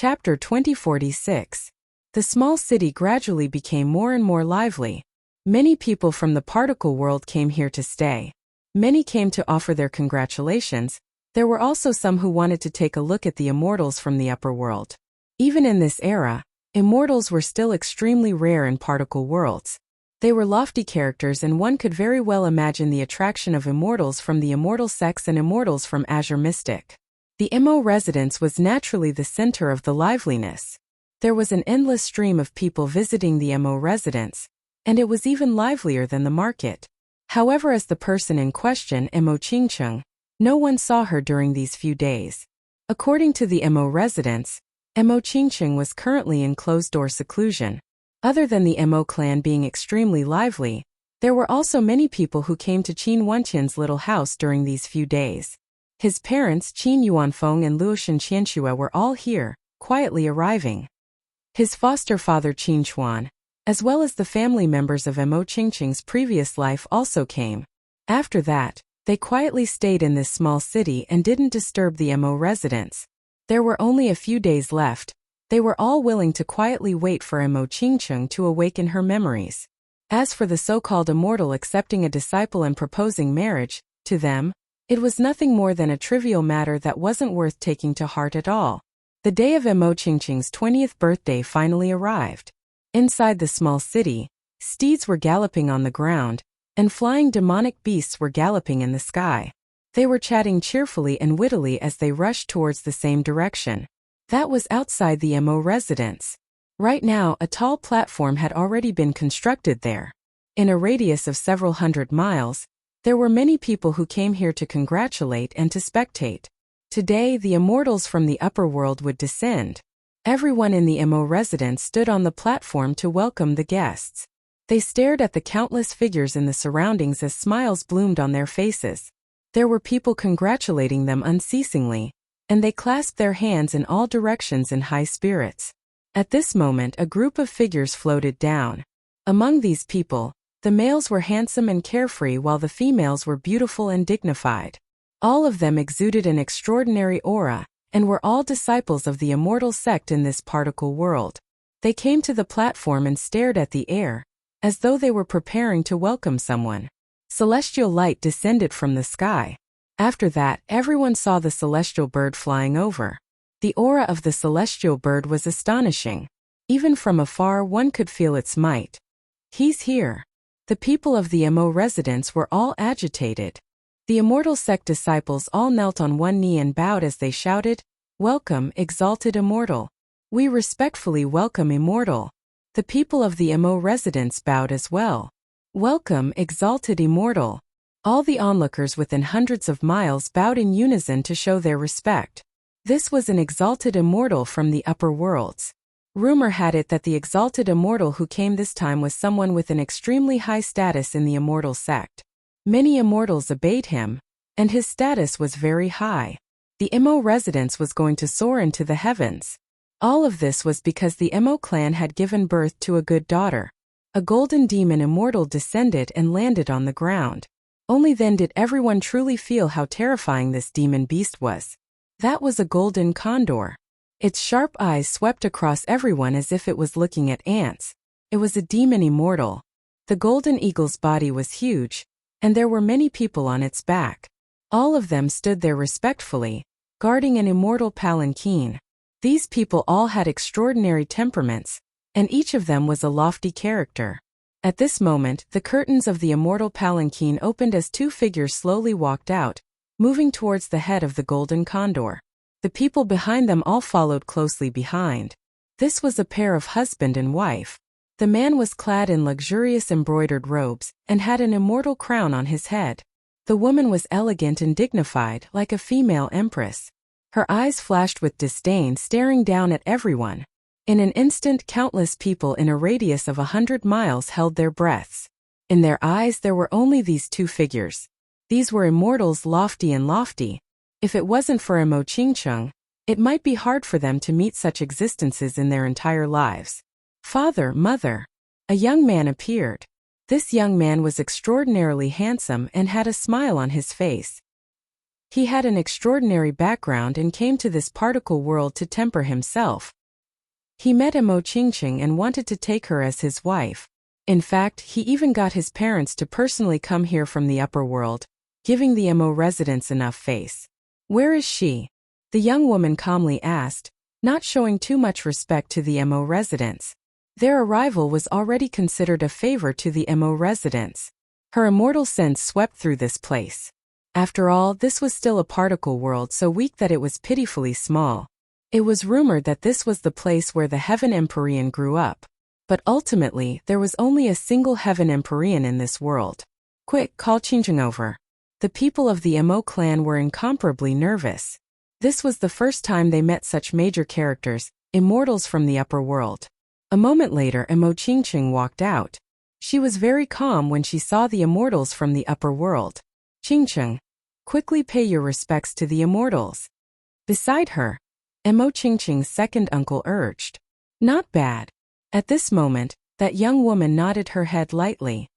Chapter 2046. The small city gradually became more and more lively. Many people from the particle world came here to stay. Many came to offer their congratulations. There were also some who wanted to take a look at the immortals from the upper world. Even in this era, immortals were still extremely rare in particle worlds. They were lofty characters, and one could very well imagine the attraction of immortals from the immortal sects and immortals from Azure Mystic. The MO residence was naturally the center of the liveliness. There was an endless stream of people visiting the MO residence, and it was even livelier than the market. However, as the person in question, Mo Qingcheng, no one saw her during these few days. According to the MO residence, Mo Qingcheng was currently in closed-door seclusion. Other than the Mo clan being extremely lively, there were also many people who came to Qin Wenqian's little house during these few days. His parents, Qin Yuanfeng and Luoshan Qianxue, were all here, quietly arriving. His foster father Qin Chuan, as well as the family members of Mo Qingcheng's previous life, also came. After that, they quietly stayed in this small city and didn't disturb the Mo residence. There were only a few days left. They were all willing to quietly wait for Mo Qingcheng to awaken her memories. As for the so-called immortal accepting a disciple and proposing marriage, to them, it was nothing more than a trivial matter that wasn't worth taking to heart at all. The day of Mo Qingcheng's 20th birthday finally arrived. Inside the small city, steeds were galloping on the ground, and flying demonic beasts were galloping in the sky. They were chatting cheerfully and wittily as they rushed towards the same direction. That was outside the Mo residence. Right now, a tall platform had already been constructed there. In a radius of several hundred miles, there were many people who came here to congratulate and to spectate. Today, the immortals from the upper world would descend. Everyone in the Mo residence stood on the platform to welcome the guests. They stared at the countless figures in the surroundings as smiles bloomed on their faces. There were people congratulating them unceasingly, and they clasped their hands in all directions in high spirits. At this moment, a group of figures floated down. Among these people, the males were handsome and carefree while the females were beautiful and dignified. All of them exuded an extraordinary aura, and were all disciples of the immortal sect in this particle world. They came to the platform and stared at the air, as though they were preparing to welcome someone. Celestial light descended from the sky. After that, everyone saw the celestial bird flying over. The aura of the celestial bird was astonishing. Even from afar, one could feel its might. He's here. The people of the Mo residence were all agitated. The immortal sect disciples all knelt on one knee and bowed as they shouted, "Welcome, exalted immortal. We respectfully welcome immortal." The people of the Mo residence bowed as well. "Welcome, exalted immortal." All the onlookers within hundreds of miles bowed in unison to show their respect. This was an exalted immortal from the upper worlds. Rumor had it that the exalted immortal who came this time was someone with an extremely high status in the immortal sect. Many immortals obeyed him, and his status was very high. The Mo residence was going to soar into the heavens. All of this was because the Mo clan had given birth to a good daughter. A golden demon immortal descended and landed on the ground. Only then did everyone truly feel how terrifying this demon beast was. That was a golden condor. Its sharp eyes swept across everyone as if it was looking at ants. It was a demon immortal. The golden eagle's body was huge, and there were many people on its back. All of them stood there respectfully, guarding an immortal palanquin. These people all had extraordinary temperaments, and each of them was a lofty character. At this moment, the curtains of the immortal palanquin opened as two figures slowly walked out, moving towards the head of the golden condor. The people behind them all followed closely behind. This was a pair of husband and wife. The man was clad in luxurious embroidered robes and had an immortal crown on his head. The woman was elegant and dignified, like a female empress. Her eyes flashed with disdain, staring down at everyone. In an instant, countless people in a radius of 100 miles held their breaths. In their eyes there were only these two figures. These were immortals, lofty and lofty. If it wasn't for Mo Qingcheng, it might be hard for them to meet such existences in their entire lives. "Father, mother." A young man appeared. This young man was extraordinarily handsome and had a smile on his face. He had an extraordinary background and came to this particle world to temper himself. He met Emo Chingching and wanted to take her as his wife. In fact, he even got his parents to personally come here from the upper world, giving the Emo residents enough face. "Where is she?" the young woman calmly asked, not showing too much respect to the Emo residents. Their arrival was already considered a favor to the Emo residents. Her immortal sense swept through this place. After all, this was still a particle world so weak that it was pitifully small. It was rumored that this was the place where the Heaven Empyrean grew up. But ultimately, there was only a single Heaven Empyrean in this world. "Quick, call Chingching over." The people of the Emo clan were incomparably nervous. This was the first time they met such major characters, immortals from the upper world. A moment later, Emo Chingching walked out. She was very calm when she saw the immortals from the upper world. "Chingching, quickly pay your respects to the immortals." Beside her, Emo Chingching's second uncle urged. "Not bad." At this moment, that young woman nodded her head lightly.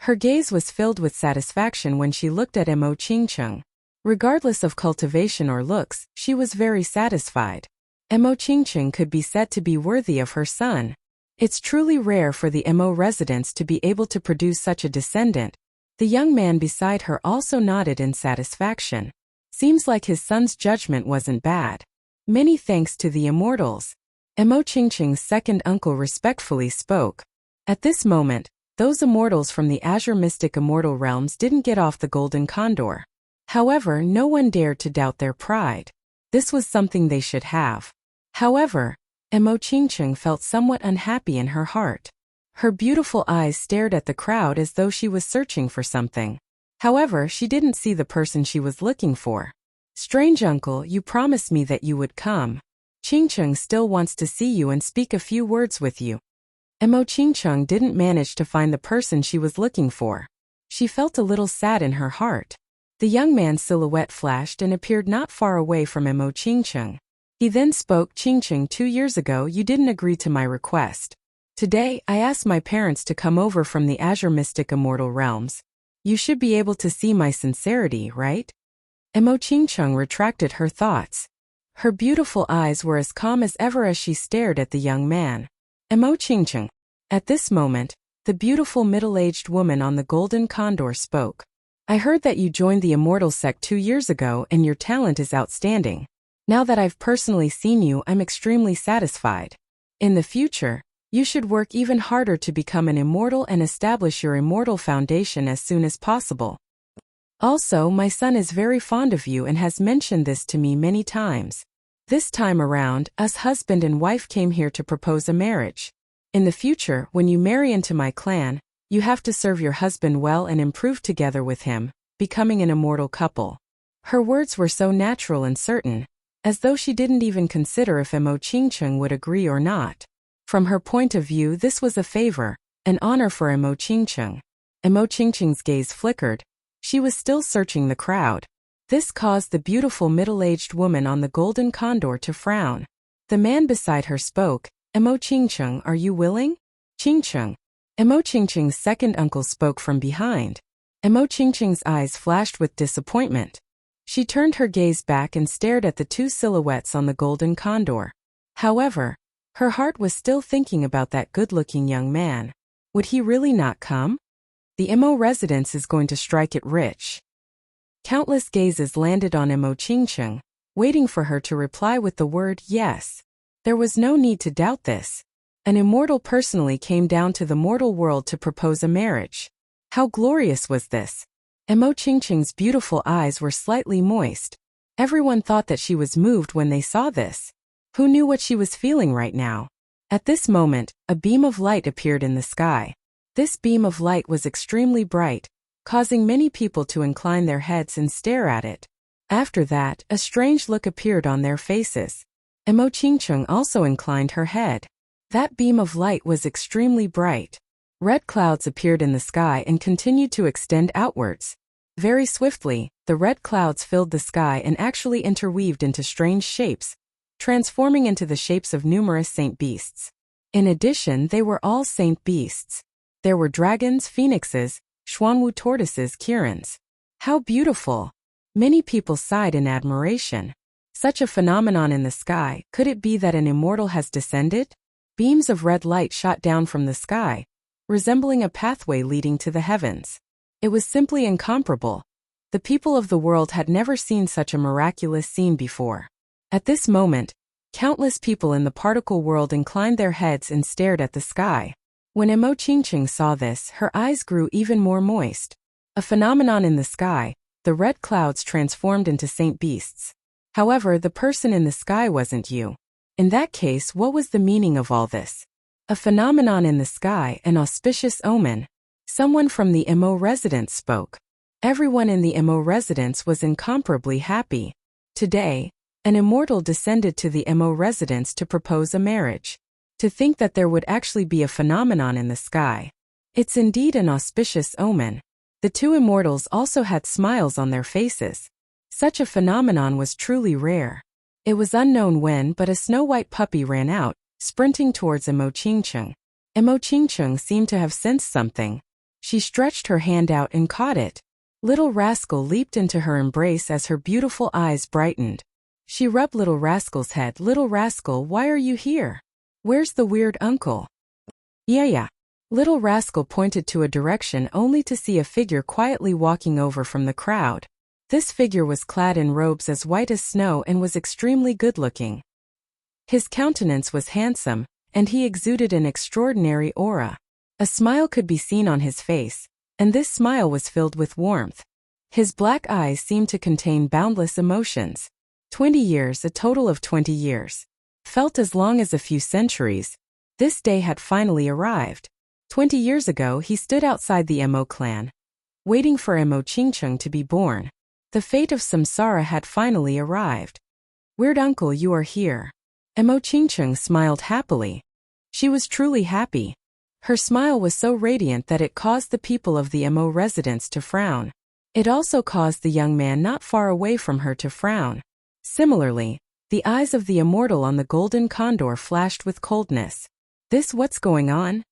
Her gaze was filled with satisfaction when she looked at Emo Chingching. Regardless of cultivation or looks, she was very satisfied. Emo Chingching could be said to be worthy of her son. It's truly rare for the Emo residents to be able to produce such a descendant. The young man beside her also nodded in satisfaction. Seems like his son's judgment wasn't bad. "Many thanks to the immortals." Emo Chingching's second uncle respectfully spoke. At this moment, those immortals from the Azure Mystic Immortal Realms didn't get off the Golden Condor. However, no one dared to doubt their pride. This was something they should have. However, Emo Chingching felt somewhat unhappy in her heart. Her beautiful eyes stared at the crowd as though she was searching for something. However, she didn't see the person she was looking for. "Strange uncle, you promised me that you would come. Chingching still wants to see you and speak a few words with you." Emo Chingching didn't manage to find the person she was looking for. She felt a little sad in her heart. The young man's silhouette flashed and appeared not far away from Emo Chingching. He then spoke. "Chingching, 2 years ago you didn't agree to my request. Today, I asked my parents to come over from the Azure Mystic Immortal Realms. You should be able to see my sincerity, right?" Emo Chingching retracted her thoughts. Her beautiful eyes were as calm as ever as she stared at the young man. "Emo Chingching." At this moment, the beautiful middle-aged woman on the Golden Condor spoke. "I heard that you joined the Immortal Sect 2 years ago and your talent is outstanding. Now that I've personally seen you, I'm extremely satisfied. In the future, you should work even harder to become an immortal and establish your immortal foundation as soon as possible. Also, my son is very fond of you and has mentioned this to me many times. This time around, us husband and wife came here to propose a marriage. In the future, when you marry into my clan, you have to serve your husband well and improve together with him, becoming an immortal couple." Her words were so natural and certain, as though she didn't even consider if Emo Chingching would agree or not. From her point of view, this was a favor, an honor for Emo Chingching. Emo Chingching's gaze flickered. She was still searching the crowd. This caused the beautiful middle-aged woman on the Golden Condor to frown. The man beside her spoke. "Emo Chingching, are you willing?" "Chingching." Emo Chingching's second uncle spoke from behind. Emo Chingching's eyes flashed with disappointment. She turned her gaze back and stared at the two silhouettes on the Golden Condor. However, her heart was still thinking about that good-looking young man. Would he really not come? The Emo residence is going to strike it rich. Countless gazes landed on Emo Chingching, waiting for her to reply with the word yes. There was no need to doubt this. An immortal personally came down to the mortal world to propose a marriage. How glorious was this? Emo Chingching's beautiful eyes were slightly moist. Everyone thought that she was moved when they saw this. Who knew what she was feeling right now? At this moment, a beam of light appeared in the sky. This beam of light was extremely bright, causing many people to incline their heads and stare at it. After that, a strange look appeared on their faces. Emo Chingching also inclined her head. That beam of light was extremely bright. Red clouds appeared in the sky and continued to extend outwards. Very swiftly, the red clouds filled the sky and actually interweaved into strange shapes, transforming into the shapes of numerous saint beasts. In addition, they were all saint beasts. There were dragons, phoenixes, Xuanwu tortoises, kirans. How beautiful! Many people sighed in admiration. Such a phenomenon in the sky, could it be that an immortal has descended? Beams of red light shot down from the sky, resembling a pathway leading to the heavens. It was simply incomparable. The people of the world had never seen such a miraculous scene before. At this moment, countless people in the particle world inclined their heads and stared at the sky. When Emo Chingching saw this, her eyes grew even more moist. A phenomenon in the sky, the red clouds transformed into saint beasts. However, the person in the sky wasn't you. In that case, what was the meaning of all this? A phenomenon in the sky, an auspicious omen. Someone from the Emo residence spoke. Everyone in the Emo residence was incomparably happy. Today, an immortal descended to the Emo residence to propose a marriage. To think that there would actually be a phenomenon in the sky. It's indeed an auspicious omen. The two immortals also had smiles on their faces. Such a phenomenon was truly rare. It was unknown when, but a snow-white puppy ran out, sprinting towards Emo Chingcheng. Emo Chingcheng seemed to have sensed something. She stretched her hand out and caught it. Little Rascal leaped into her embrace as her beautiful eyes brightened. She rubbed Little Rascal's head. Little Rascal, why are you here? Where's the weird uncle? Yeah. Little Rascal pointed to a direction only to see a figure quietly walking over from the crowd. This figure was clad in robes as white as snow and was extremely good-looking. His countenance was handsome, and he exuded an extraordinary aura. A smile could be seen on his face, and this smile was filled with warmth. His black eyes seemed to contain boundless emotions. 20 years, a total of 20 years. Felt as long as a few centuries. This day had finally arrived. 20 years ago he stood outside the Emo clan, waiting for Emo Chingcheng to be born. The fate of Samsara had finally arrived. Weird uncle, you are here. Emo Chingcheng smiled happily. She was truly happy. Her smile was so radiant that it caused the people of the Emo residence to frown. It also caused the young man not far away from her to frown. Similarly, the eyes of the immortal on the golden condor flashed with coldness. What's going on?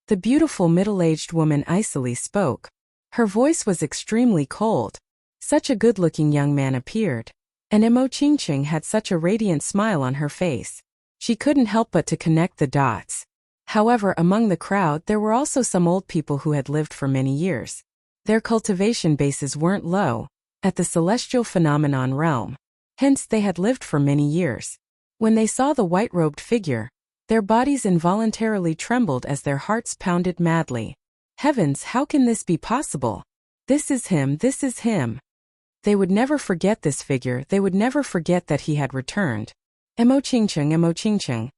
The beautiful middle-aged woman icily spoke. Her voice was extremely cold. Such a good-looking young man appeared. And Emo Chingcheng had such a radiant smile on her face. She couldn't help but to connect the dots. However, among the crowd there were also some old people who had lived for many years. Their cultivation bases weren't low, at the celestial phenomenon realm. Hence they had lived for many years. When they saw the white-robed figure, their bodies involuntarily trembled as their hearts pounded madly. Heavens, how can this be possible? This is him. They would never forget this figure, they would never forget that he had returned. Emo Chingcheng.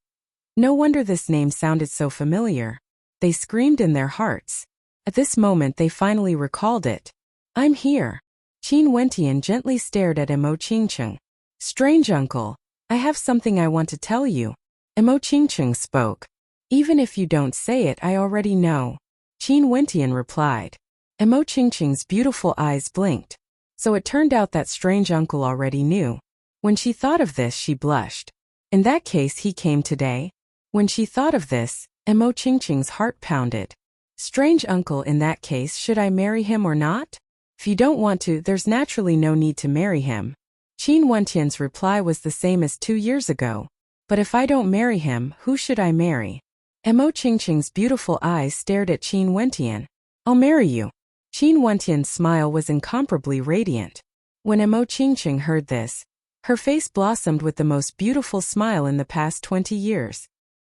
No wonder this name sounded so familiar. They screamed in their hearts. At this moment they finally recalled it. I'm here. Qin Wentian gently stared at Emo Chingcheng. Strange uncle, I have something I want to tell you. Emo Chingcheng spoke. Even if you don't say it, I already know. Qin Wentian replied. Emo Chingcheng's beautiful eyes blinked. So it turned out that strange uncle already knew. When she thought of this, she blushed. In that case, he came today? When she thought of this, Emo Chingcheng's heart pounded. Strange uncle, in that case, should I marry him or not? If you don't want to, there's naturally no need to marry him. Qin Wentian's reply was the same as 2 years ago. But if I don't marry him, who should I marry? Emo Chingcheng's beautiful eyes stared at Qin Wentian. I'll marry you. Qin Wentian's smile was incomparably radiant. When Emo Chingcheng heard this, her face blossomed with the most beautiful smile in the past 20 years.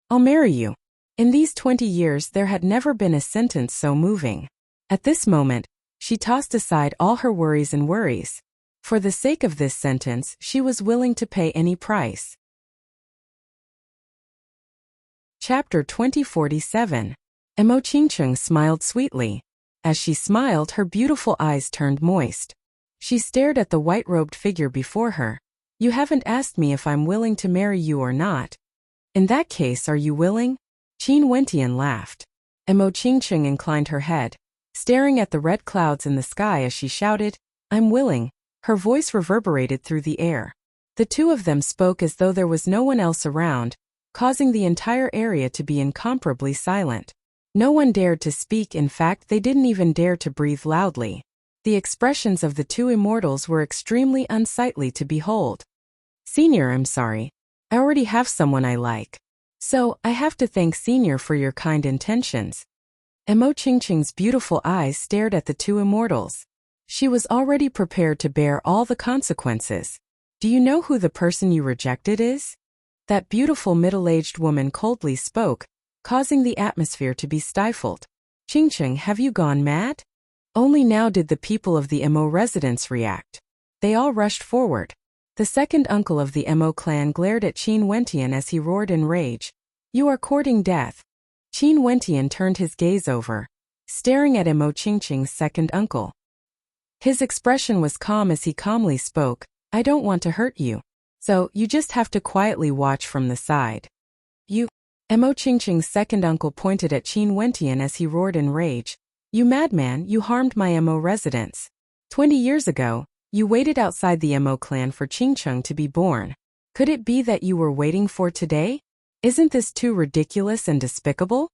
I'll marry you. In these 20 years there had never been a sentence so moving. At this moment, she tossed aside all her worries and worries. For the sake of this sentence, she was willing to pay any price. Chapter 2047. Emo Chingcheng smiled sweetly. As she smiled, her beautiful eyes turned moist. She stared at the white-robed figure before her. You haven't asked me if I'm willing to marry you or not. In that case, are you willing? Qin Wentian laughed. Emo Chingcheng inclined her head, staring at the red clouds in the sky as she shouted, I'm willing. Her voice reverberated through the air. The two of them spoke as though there was no one else around, causing the entire area to be incomparably silent. No one dared to speak, in fact they didn't even dare to breathe loudly. The expressions of the two immortals were extremely unsightly to behold. Senior, I'm sorry. I already have someone I like. So, I have to thank Senior for your kind intentions. Emo Qingqing's beautiful eyes stared at the two immortals. She was already prepared to bear all the consequences. Do you know who the person you rejected is? That beautiful middle-aged woman coldly spoke, causing the atmosphere to be stifled. Qingqing, have you gone mad? Only now did the people of the Emo residence react. They all rushed forward. The second uncle of the Emo clan glared at Qin Wentian as he roared in rage. You are courting death. Qin Wentian turned his gaze over, staring at Emo Qingqing's second uncle. His expression was calm as he calmly spoke, I don't want to hurt you. So, you just have to quietly watch from the side. You. Emo Qingqing's second uncle pointed at Qin Wentian as he roared in rage. You madman, you harmed my Emo residence. 20 years ago, you waited outside the Emo clan for Qingqing to be born. Could it be that you were waiting for today? Isn't this too ridiculous and despicable?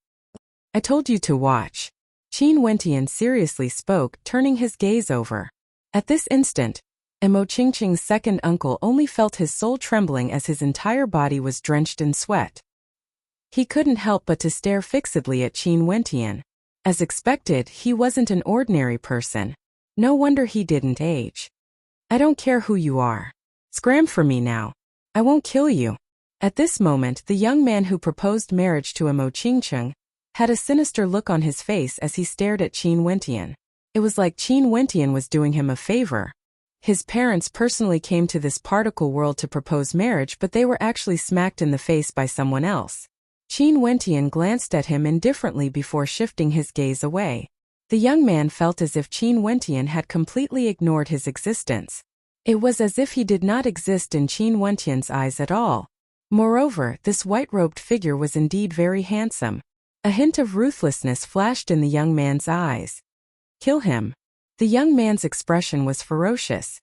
I told you to watch. Qin Wentian seriously spoke, turning his gaze over. At this instant, Emo Qingqing's second uncle only felt his soul trembling as his entire body was drenched in sweat. He couldn't help but to stare fixedly at Qin Wentian. As expected, he wasn't an ordinary person. No wonder he didn't age. I don't care who you are. Scram for me now. I won't kill you. At this moment, the young man who proposed marriage to Emo Qingqing had a sinister look on his face as he stared at Qin Wentian. It was like Qin Wentian was doing him a favor. His parents personally came to this particle world to propose marriage, but they were actually smacked in the face by someone else. Qin Wentian glanced at him indifferently before shifting his gaze away. The young man felt as if Qin Wentian had completely ignored his existence. It was as if he did not exist in Qin Wentian's eyes at all. Moreover, this white-robed figure was indeed very handsome. A hint of ruthlessness flashed in the young man's eyes. Kill him. The young man's expression was ferocious.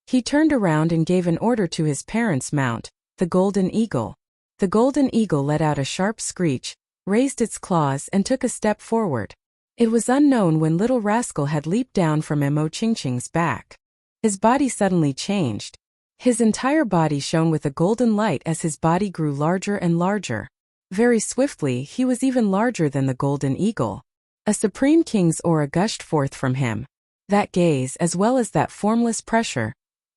He turned around and gave an order to his parents' mount, the Golden Eagle. The Golden Eagle let out a sharp screech, raised its claws and took a step forward. It was unknown when little rascal had leaped down from Emo Qingqing's back. His body suddenly changed. His entire body shone with a golden light as his body grew larger and larger. Very swiftly, he was even larger than the Golden Eagle. A supreme king's aura gushed forth from him. That gaze, as well as that formless pressure,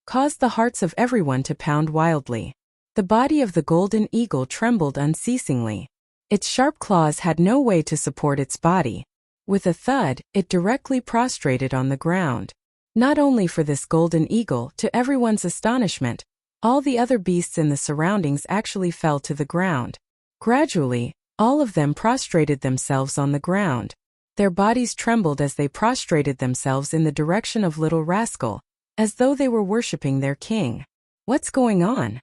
caused the hearts of everyone to pound wildly. The body of the Golden Eagle trembled unceasingly. Its sharp claws had no way to support its body. With a thud, it directly prostrated on the ground. Not only for this Golden Eagle, to everyone's astonishment, all the other beasts in the surroundings actually fell to the ground. Gradually, all of them prostrated themselves on the ground. Their bodies trembled as they prostrated themselves in the direction of Little Rascal, as though they were worshipping their king. What's going on?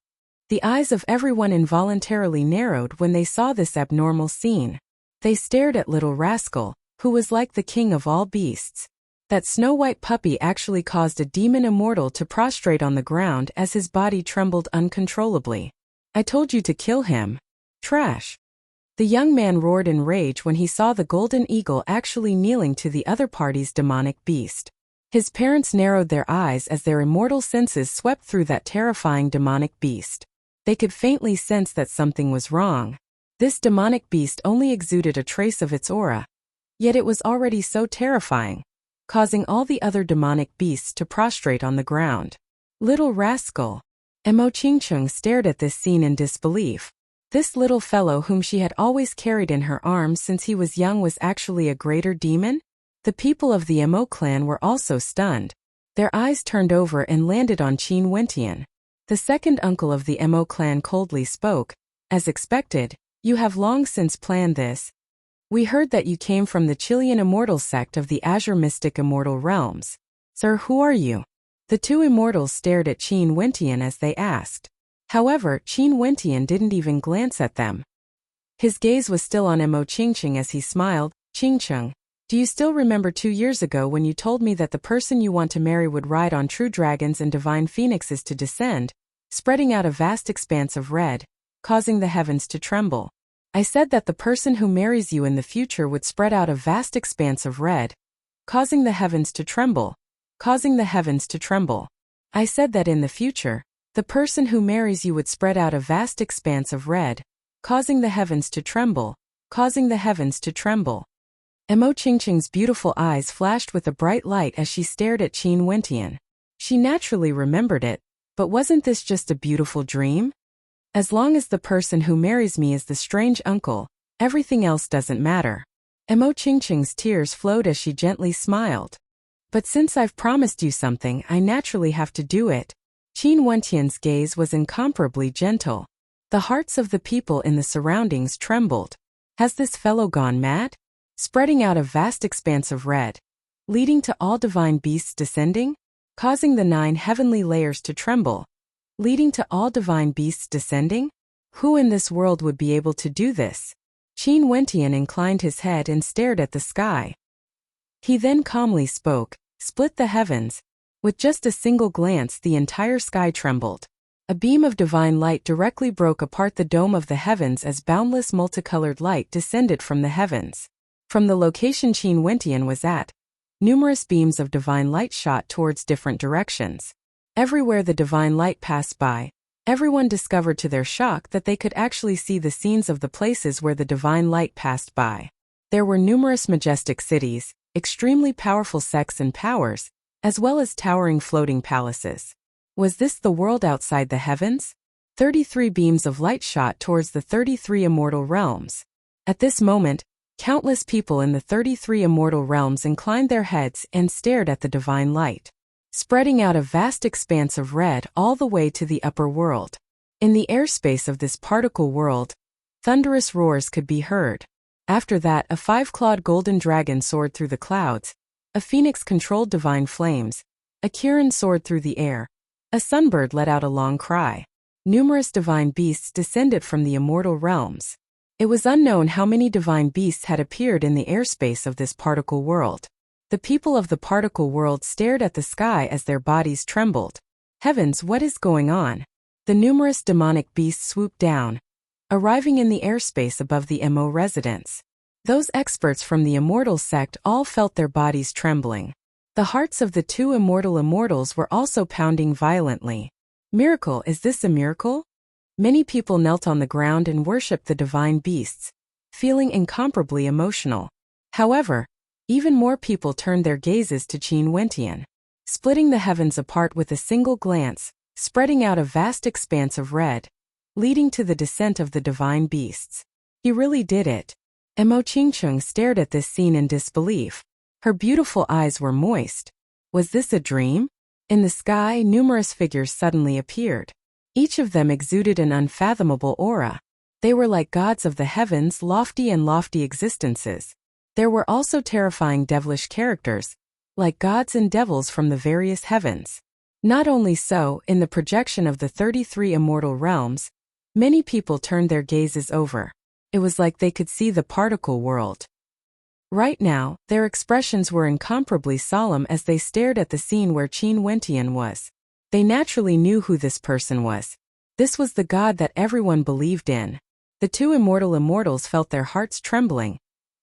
The eyes of everyone involuntarily narrowed when they saw this abnormal scene. They stared at Little Rascal, who was like the king of all beasts. That snow-white puppy actually caused a demon immortal to prostrate on the ground as his body trembled uncontrollably. I told you to kill him. Trash. The young man roared in rage when he saw the Golden Eagle actually kneeling to the other party's demonic beast. His parents narrowed their eyes as their immortal senses swept through that terrifying demonic beast. They could faintly sense that something was wrong. This demonic beast only exuded a trace of its aura. Yet it was already so terrifying, causing all the other demonic beasts to prostrate on the ground. Little rascal. Emo Qingqing stared at this scene in disbelief. This little fellow whom she had always carried in her arms since he was young was actually a greater demon? The people of the Emo clan were also stunned. Their eyes turned over and landed on Qin Wentian. The second uncle of the Emo clan coldly spoke. As expected, you have long since planned this. We heard that you came from the Chilean immortal sect of the Azure Mystic Immortal Realms. Sir, who are you? The two immortals stared at Qin Wentian as they asked. However, Qin Wentian didn't even glance at them. His gaze was still on Emo Qingqing as he smiled. Qingqing, do you still remember 2 years ago when you told me that the person you want to marry would ride on true dragons and divine phoenixes to descend, spreading out a vast expanse of red, causing the heavens to tremble? I said that the person who marries you in the future would spread out a vast expanse of red, causing the heavens to tremble, causing the heavens to tremble. I said that in the future, the person who marries you would spread out a vast expanse of red, causing the heavens to tremble, causing the heavens to tremble. Mo Qingqing's beautiful eyes flashed with a bright light as she stared at Qin Wentian. She naturally remembered it, but wasn't this just a beautiful dream? As long as the person who marries me is the strange uncle, everything else doesn't matter. Mo Qingqing's tears flowed as she gently smiled. But since I've promised you something, I naturally have to do it. Qin Wentian's gaze was incomparably gentle. The hearts of the people in the surroundings trembled. Has this fellow gone mad? Spreading out a vast expanse of red, leading to all divine beasts descending, causing the 9 heavenly layers to tremble, leading to all divine beasts descending? Who in this world would be able to do this? Qin Wentian inclined his head and stared at the sky. He then calmly spoke, split the heavens. With just a single glance, the entire sky trembled. A beam of divine light directly broke apart the dome of the heavens as boundless multicolored light descended from the heavens. From the location Qin Wentian was at, numerous beams of divine light shot towards different directions. Everywhere the divine light passed by, everyone discovered to their shock that they could actually see the scenes of the places where the divine light passed by. There were numerous majestic cities, extremely powerful sects and powers, as well as towering floating palaces. Was this the world outside the heavens? 33 beams of light shot towards the 33 immortal realms. At this moment, countless people in the 33 immortal realms inclined their heads and stared at the divine light, spreading out a vast expanse of red all the way to the upper world. In the airspace of this particle world, thunderous roars could be heard. After that, a 5-clawed golden dragon soared through the clouds, a phoenix controlled divine flames, a Kirin soared through the air, a sunbird let out a long cry. Numerous divine beasts descended from the immortal realms. It was unknown how many divine beasts had appeared in the airspace of this particle world. The people of the particle world stared at the sky as their bodies trembled. Heavens, what is going on? The numerous demonic beasts swooped down, arriving in the airspace above the Mo residence. Those experts from the immortal sect all felt their bodies trembling. The hearts of the 2 immortal immortals were also pounding violently. Miracle, is this a miracle? Many people knelt on the ground and worshipped the divine beasts, feeling incomparably emotional. However, even more people turned their gazes to Qin Wentian, splitting the heavens apart with a single glance, spreading out a vast expanse of red, leading to the descent of the divine beasts. He really did it. Mo Qingqing stared at this scene in disbelief. Her beautiful eyes were moist. Was this a dream? In the sky, numerous figures suddenly appeared. Each of them exuded an unfathomable aura. They were like gods of the heavens, lofty existences. There were also terrifying devilish characters, like gods and devils from the various heavens. Not only so, in the projection of the 33 immortal realms, many people turned their gazes over. It was like they could see the particle world. Right now, their expressions were incomparably solemn as they stared at the scene where Qin Wentian was. They naturally knew who this person was. This was the god that everyone believed in. The 2 immortal immortals felt their hearts trembling.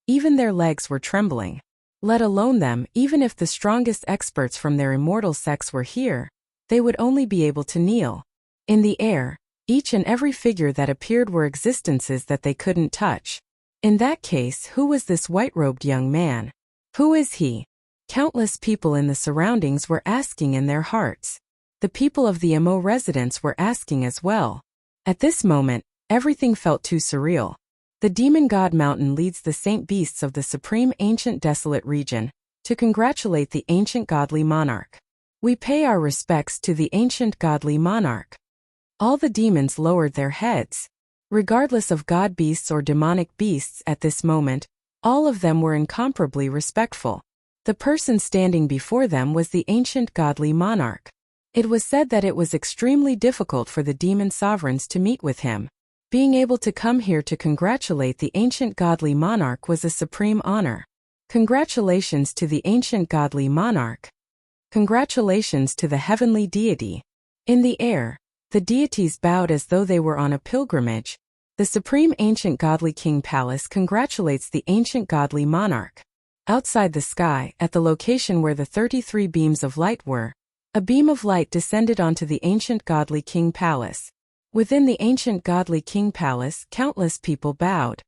Even their legs were trembling. Let alone them, even if the strongest experts from their immortal sects were here, they would only be able to kneel. In the air, each and every figure that appeared were existences that they couldn't touch. In that case, who was this white-robed young man? Who is he? Countless people in the surroundings were asking in their hearts. The people of the Mo residence were asking as well. At this moment, everything felt too surreal. The demon god mountain leads the saint beasts of the supreme ancient desolate region to congratulate the ancient godly monarch. We pay our respects to the ancient godly monarch. All the demons lowered their heads. Regardless of god beasts or demonic beasts at this moment, all of them were incomparably respectful. The person standing before them was the ancient godly monarch. It was said that it was extremely difficult for the demon sovereigns to meet with him. Being able to come here to congratulate the ancient godly monarch was a supreme honor. Congratulations to the ancient godly monarch. Congratulations to the heavenly deity. In the air, the deities bowed as though they were on a pilgrimage. The supreme ancient godly king palace congratulates the ancient godly monarch. Outside the sky, at the location where the 33 beams of light were, a beam of light descended onto the ancient godly king palace. Within the ancient godly king palace, countless people bowed.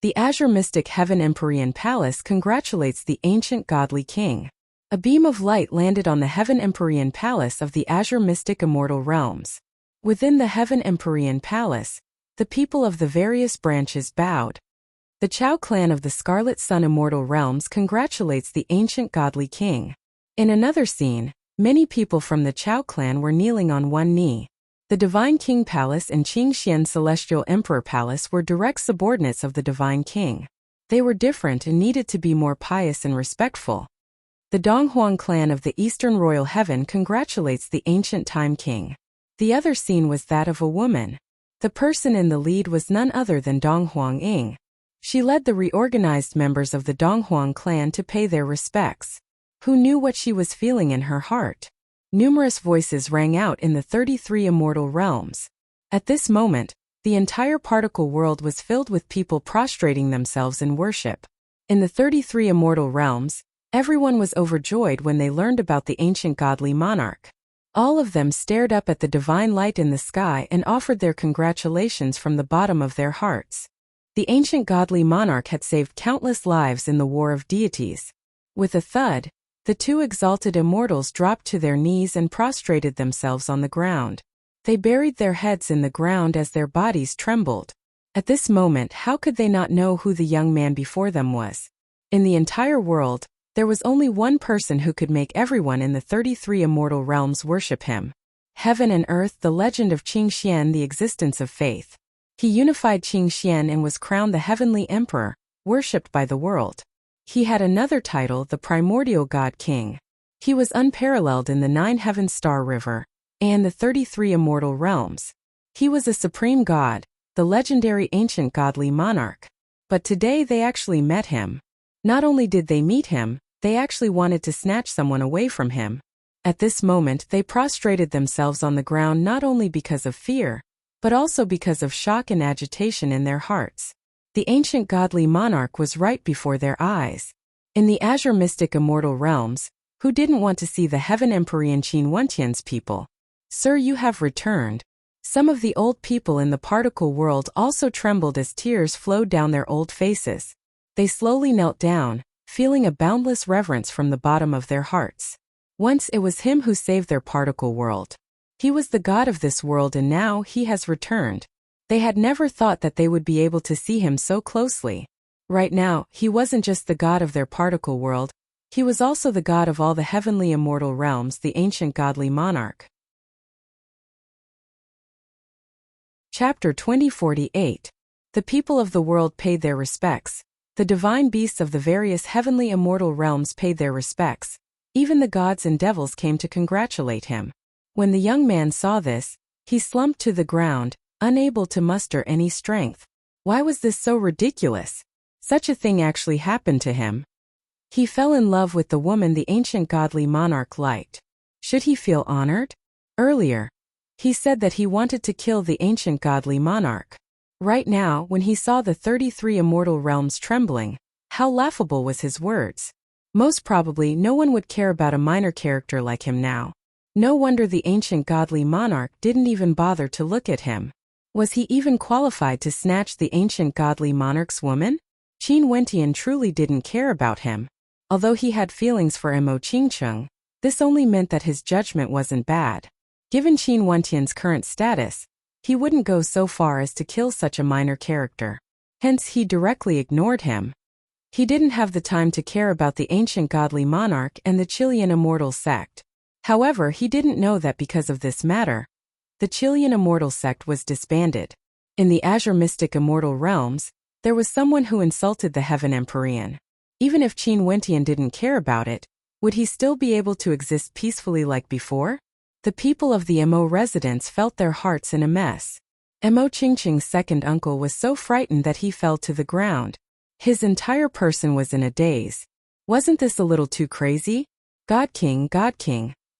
The azure mystic heaven empyrean palace congratulates the ancient godly king. A beam of light landed on the heaven empyrean palace of the azure mystic immortal realms. Within the heaven empyrean palace, the people of the various branches bowed. The Chao clan of the Scarlet Sun immortal realms congratulates the ancient godly king. In another scene, many people from the Chao clan were kneeling on one knee. The Divine King Palace and Qingxian Celestial Emperor Palace were direct subordinates of the Divine King. They were different and needed to be more pious and respectful. The Donghuang clan of the Eastern Royal Heaven congratulates the ancient Time King. The other scene was that of a woman. The person in the lead was none other than Donghuang Ying. She led the reorganized members of the Donghuang clan to pay their respects. Who knew what she was feeling in her heart? Numerous voices rang out in the 33 immortal realms. At this moment, the entire particle world was filled with people prostrating themselves in worship. In the 33 immortal realms, everyone was overjoyed when they learned about the ancient godly monarch. All of them stared up at the divine light in the sky and offered their congratulations from the bottom of their hearts. The ancient godly monarch had saved countless lives in the War of Deities. With a thud, the two exalted immortals dropped to their knees and prostrated themselves on the ground. They buried their heads in the ground as their bodies trembled. At this moment, how could they not know who the young man before them was? In the entire world, there was only one person who could make everyone in the 33 immortal realms worship him. Heaven and earth, the legend of Qingxian, the existence of faith. He unified Qingxian and was crowned the heavenly emperor, worshipped by the world. He had another title, the primordial god king. He was unparalleled in the 9 heaven star river and the 33 immortal realms. He was a supreme god, the legendary ancient godly monarch. But today they actually met him. Not only did they meet him, they actually wanted to snatch someone away from him. At this moment they prostrated themselves on the ground not only because of fear, but also because of shock and agitation in their hearts. The ancient godly monarch was right before their eyes. In the azure mystic immortal realms, who didn't want to see the heaven empyrean Qin Wentian's people? Sir, you have returned. Some of the old people in the particle world also trembled as tears flowed down their old faces. They slowly knelt down, feeling a boundless reverence from the bottom of their hearts. Once it was him who saved their particle world. He was the god of this world and now he has returned. They had never thought that they would be able to see him so closely. Right now, he wasn't just the god of their particle world, he was also the god of all the heavenly immortal realms, the ancient godly monarch. Chapter 2048. The people of the world paid their respects. The divine beasts of the various heavenly immortal realms paid their respects. Even the gods and devils came to congratulate him. When the young man saw this, he slumped to the ground, unable to muster any strength. Why was this so ridiculous? Such a thing actually happened to him. He fell in love with the woman the ancient godly monarch liked. Should he feel honored? Earlier, he said that he wanted to kill the ancient godly monarch. Right now, when he saw the 33 immortal realms trembling, how laughable was his words. Most probably no one would care about a minor character like him now. No wonder the ancient godly monarch didn't even bother to look at him. Was he even qualified to snatch the ancient godly monarch's woman? Qin Wentian truly didn't care about him. Although he had feelings for Mo Qingcheng, this only meant that his judgment wasn't bad. Given Qin Wentian's current status, he wouldn't go so far as to kill such a minor character. Hence he directly ignored him. He didn't have the time to care about the ancient godly monarch and the Chilean immortal sect. However, he didn't know that because of this matter, the Chilean immortal sect was disbanded. In the azure mystic immortal realms, there was someone who insulted the heaven empyrean. Even if Qin Wentian didn't care about it, would he still be able to exist peacefully like before? The people of the Mo residence felt their hearts in a mess. Mo Qingcheng's second uncle was so frightened that he fell to the ground. His entire person was in a daze. Wasn't this a little too crazy? God King,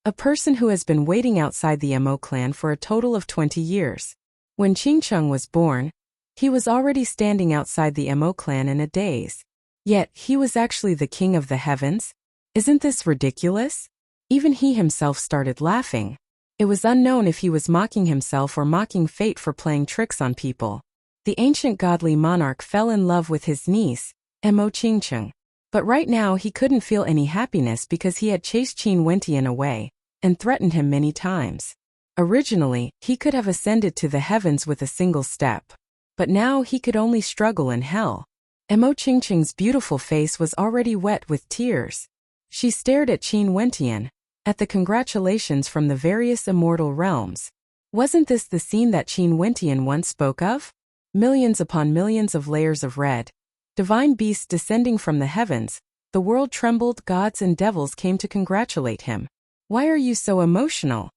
a person who has been waiting outside the Mo clan for a total of 20 years. When Qingcheng was born, he was already standing outside the Mo clan in a daze. Yet, he was actually the king of the heavens? Isn't this ridiculous? Even he himself started laughing. It was unknown if he was mocking himself or mocking fate for playing tricks on people. The ancient godly monarch fell in love with his niece, Mo Qingcheng. But right now he couldn't feel any happiness because he had chased Qin Wentian away and threatened him many times. Originally, he could have ascended to the heavens with a single step. But now he could only struggle in hell. Mo Qingcheng's beautiful face was already wet with tears. She stared at Qin Wentian, at the congratulations from the various immortal realms. Wasn't this the scene that Qin Wentian once spoke of? Millions upon millions of layers of red. Divine beasts descending from the heavens, the world trembled, gods and devils came to congratulate him. Why are you so emotional?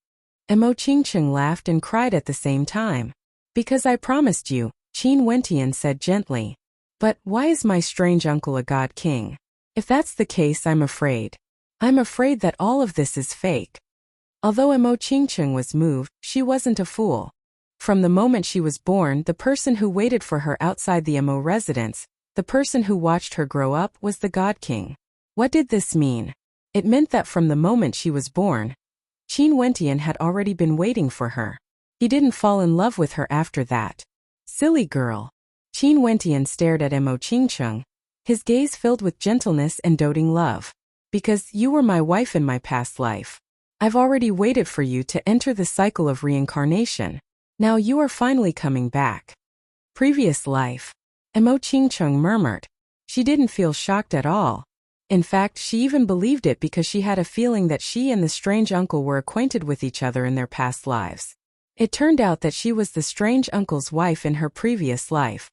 Mo Qingcheng laughed and cried at the same time. Because I promised you, Qin Wentian said gently. But why is my strange uncle a god king? If that's the case, I'm afraid that all of this is fake. Although Mo Qingcheng was moved, she wasn't a fool. From the moment she was born, the person who waited for her outside the Mo residence, the person who watched her grow up, was the God King. What did this mean? It meant that from the moment she was born, Qin Wentian had already been waiting for her. He didn't fall in love with her after that. Silly girl. Qin Wentian stared at Mo Qingcheng, his gaze filled with gentleness and doting love. Because you were my wife in my past life. I've already waited for you to enter the cycle of reincarnation. Now you are finally coming back. Previous life. Mo Qingcheng murmured. She didn't feel shocked at all. In fact, she even believed it because she had a feeling that she and the strange uncle were acquainted with each other in their past lives. It turned out that she was the strange uncle's wife in her previous life.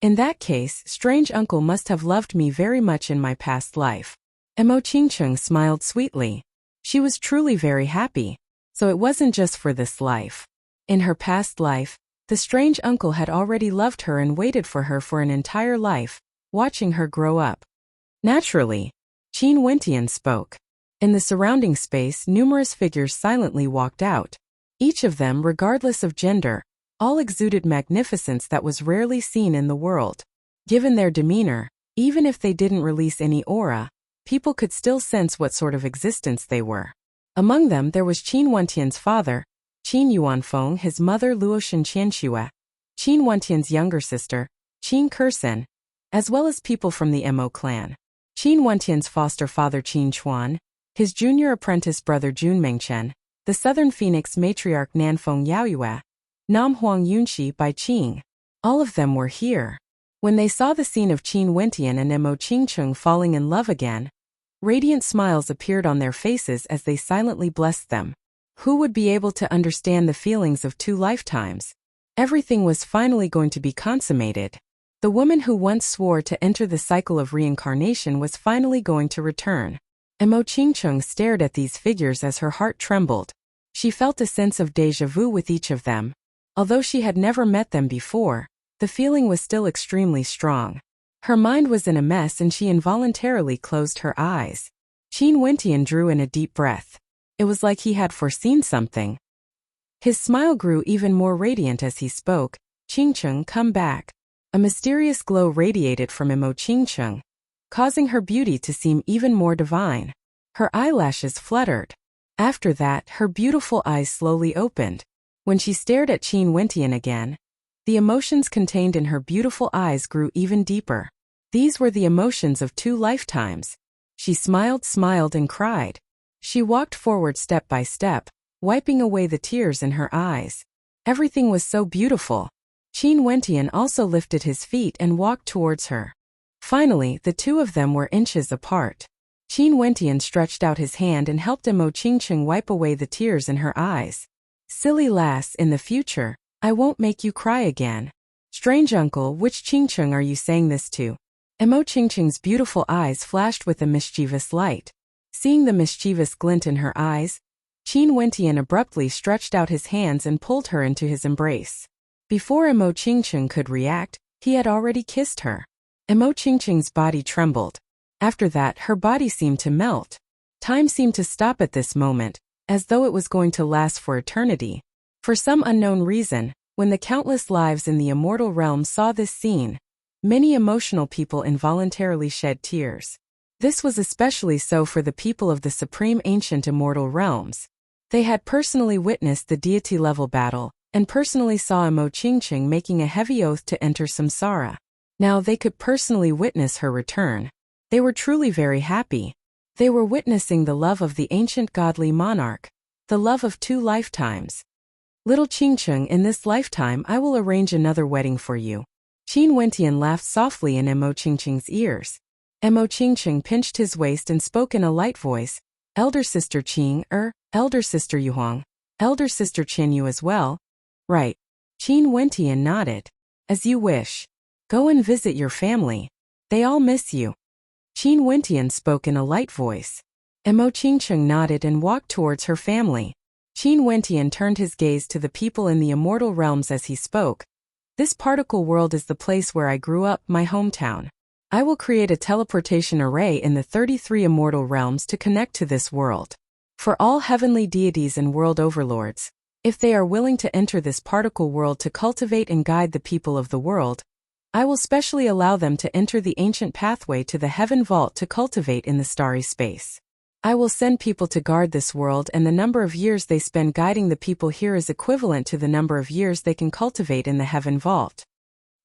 In that case, strange uncle must have loved me very much in my past life. Mo Qingcheng smiled sweetly. She was truly very happy. So it wasn't just for this life. In her past life, the strange uncle had already loved her and waited for her for an entire life, watching her grow up. Naturally, Qin Wentian spoke. In the surrounding space, numerous figures silently walked out. Each of them, regardless of gender, all exuded magnificence that was rarely seen in the world. Given their demeanor, even if they didn't release any aura, people could still sense what sort of existence they were. Among them there was Qin Wentian's father, Qin Yuanfeng, his mother Luoshan Qianxue, Qin Wentian's younger sister, Qin Kersen, as well as people from the Mo clan. Qin Wentian's foster father Qin Chuan, his junior apprentice brother Jun Mengchen, the southern phoenix matriarch Nanfeng Yaoyue, Nam Huang Yunxi by Qing. All of them were here. When they saw the scene of Qin Wentian and Mo Qingcheng falling in love again, radiant smiles appeared on their faces as they silently blessed them. Who would be able to understand the feelings of 2 lifetimes? Everything was finally going to be consummated. The woman who once swore to enter the cycle of reincarnation was finally going to return. Mo Qingcheng stared at these figures as her heart trembled. She felt a sense of déjà vu with each of them. Although she had never met them before, the feeling was still extremely strong. Her mind was in a mess and she involuntarily closed her eyes. Qin Wentian drew in a deep breath. It was like he had foreseen something. His smile grew even more radiant as he spoke. Qingcheng, come back. A mysterious glow radiated from Mo Qingcheng, causing her beauty to seem even more divine. Her eyelashes fluttered. After that, her beautiful eyes slowly opened. When she stared at Qin Wentian again, the emotions contained in her beautiful eyes grew even deeper. These were the emotions of 2 lifetimes. She smiled and cried. She walked forward step by step, wiping away the tears in her eyes. Everything was so beautiful. Qin Wentian also lifted his feet and walked towards her. Finally, the 2 of them were inches apart. Qin Wentian stretched out his hand and helped Mo Qingcheng wipe away the tears in her eyes. Silly lass, in the future, I won't make you cry again. Strange uncle, which Qingcheng are you saying this to? Mo Qingcheng's beautiful eyes flashed with a mischievous light. Seeing the mischievous glint in her eyes, Qin Wentian abruptly stretched out his hands and pulled her into his embrace. Before Mo Qingcheng could react, he had already kissed her. Mo Qingcheng's body trembled. After that, her body seemed to melt. Time seemed to stop at this moment, as though it was going to last for eternity. For some unknown reason, when the countless lives in the immortal realm saw this scene, Many emotional people involuntarily shed tears. This was especially so for the people of the supreme ancient immortal realms. They had personally witnessed the deity-level battle, and personally saw Emo Qingqing making a heavy oath to enter samsara. Now they could personally witness her return. They were truly very happy. They were witnessing the love of the ancient godly monarch, the love of 2 lifetimes. Little Qingqing, in this lifetime I will arrange another wedding for you. Qin Wentian laughed softly in Emo Qingqing's ears. Emo Qingqing pinched his waist and spoke in a light voice. Elder sister Qing, elder sister Yuhuang, elder sister Qin, you as well? Right. Qin Wentian nodded. As you wish. Go and visit your family. They all miss you. Qin Wentian spoke in a light voice. Emo Qingqing nodded and walked towards her family. Qin Wentian turned his gaze to the people in the immortal realms as he spoke. This particle world is the place where I grew up, my hometown. I will create a teleportation array in the 33 immortal realms to connect to this world. For all heavenly deities and world overlords, if they are willing to enter this particle world to cultivate and guide the people of the world, I will specially allow them to enter the ancient pathway to the heaven vault to cultivate in the starry space. I will send people to guard this world, and the number of years they spend guiding the people here is equivalent to the number of years they can cultivate in the heaven vault.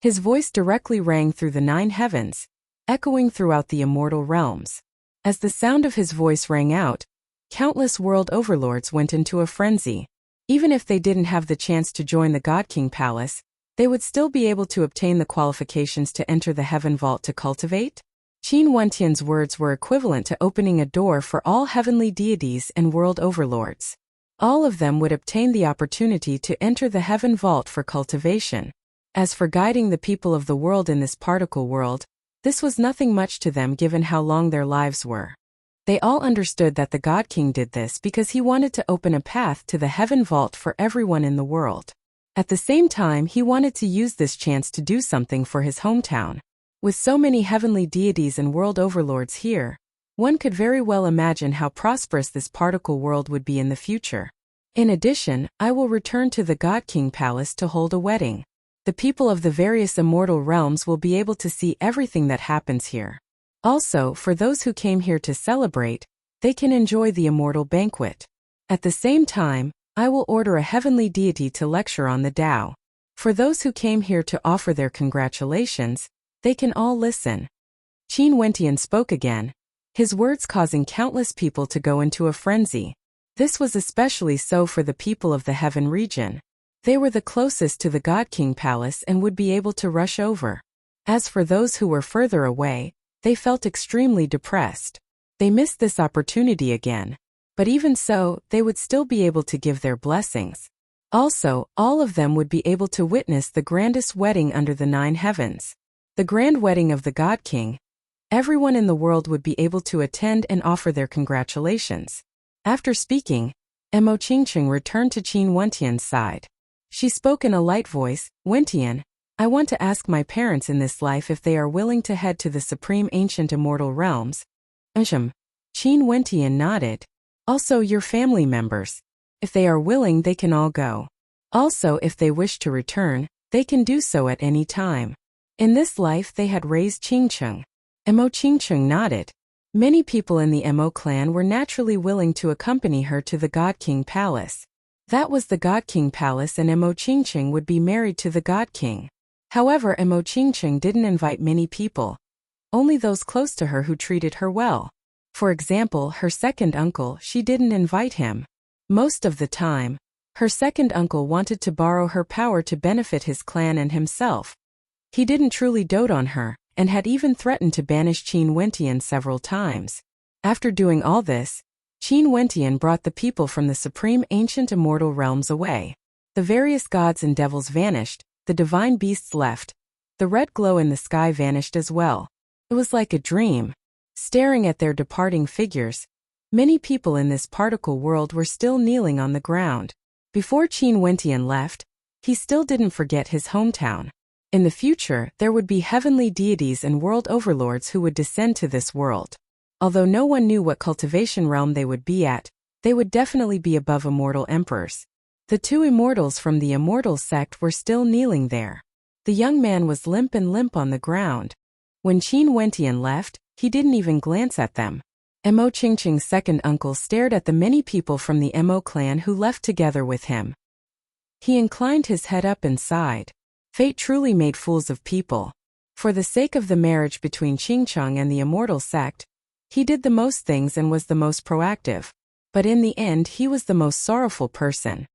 His voice directly rang through the 9 heavens, echoing throughout the immortal realms. As the sound of his voice rang out, countless world overlords went into a frenzy. Even if they didn't have the chance to join the God King Palace, they would still be able to obtain the qualifications to enter the heaven vault to cultivate. Qin Wentian's words were equivalent to opening a door for all heavenly deities and world overlords. All of them would obtain the opportunity to enter the heaven vault for cultivation. As for guiding the people of the world in this particle world, this was nothing much to them given how long their lives were. They all understood that the God King did this because he wanted to open a path to the heaven vault for everyone in the world. At the same time, he wanted to use this chance to do something for his hometown. With so many heavenly deities and world overlords here, one could very well imagine how prosperous this particle world would be in the future. In addition, I will return to the God King Palace to hold a wedding. The people of the various immortal realms will be able to see everything that happens here. Also, for those who came here to celebrate, they can enjoy the immortal banquet. At the same time, I will order a heavenly deity to lecture on the Tao. For those who came here to offer their congratulations, they can all listen. Qin Wentian spoke again, his words causing countless people to go into a frenzy. This was especially so for the people of the heaven region. They were the closest to the God King Palace and would be able to rush over. As for those who were further away, they felt extremely depressed. They missed this opportunity again. But even so, they would still be able to give their blessings. Also, all of them would be able to witness the grandest wedding under the 9 heavens. The grand wedding of the God King. Everyone in the world would be able to attend and offer their congratulations. After speaking, Emo Qingqing returned to Qin Wentian's side. She spoke in a light voice, Wentian, I want to ask my parents in this life if they are willing to head to the supreme ancient immortal realms. Qin Wentian nodded. Also your family members. If they are willing, they can all go. Also, if they wish to return, they can do so at any time. In this life they had raised Qingqing. Emo Qingqing nodded. Many people in the Emo clan were naturally willing to accompany her to the God King Palace. That was the God King Palace, and Emo Qingqing would be married to the God King. However, Emo Qingqing didn't invite many people. Only those close to her who treated her well. For example, her second uncle, she didn't invite him. Most of the time, her second uncle wanted to borrow her power to benefit his clan and himself. He didn't truly dote on her, and had even threatened to banish Qin Wentian several times. After doing all this, Qin Wentian brought the people from the supreme ancient immortal realms away. The various gods and devils vanished, the divine beasts left. The red glow in the sky vanished as well. It was like a dream. Staring at their departing figures, many people in this particle world were still kneeling on the ground. Before Qin Wentian left, he still didn't forget his hometown. In the future, there would be heavenly deities and world overlords who would descend to this world. Although no one knew what cultivation realm they would be at, they would definitely be above immortal emperors. The 2 immortals from the immortal sect were still kneeling there. The young man was limp on the ground. When Qin Wentian left, he didn't even glance at them. Mo Qingqing's second uncle stared at the many people from the Mo clan who left together with him. He inclined his head up and sighed. Fate truly made fools of people. For the sake of the marriage between Qingcheng and the immortal sect, he did the most things and was the most proactive. But in the end he was the most sorrowful person.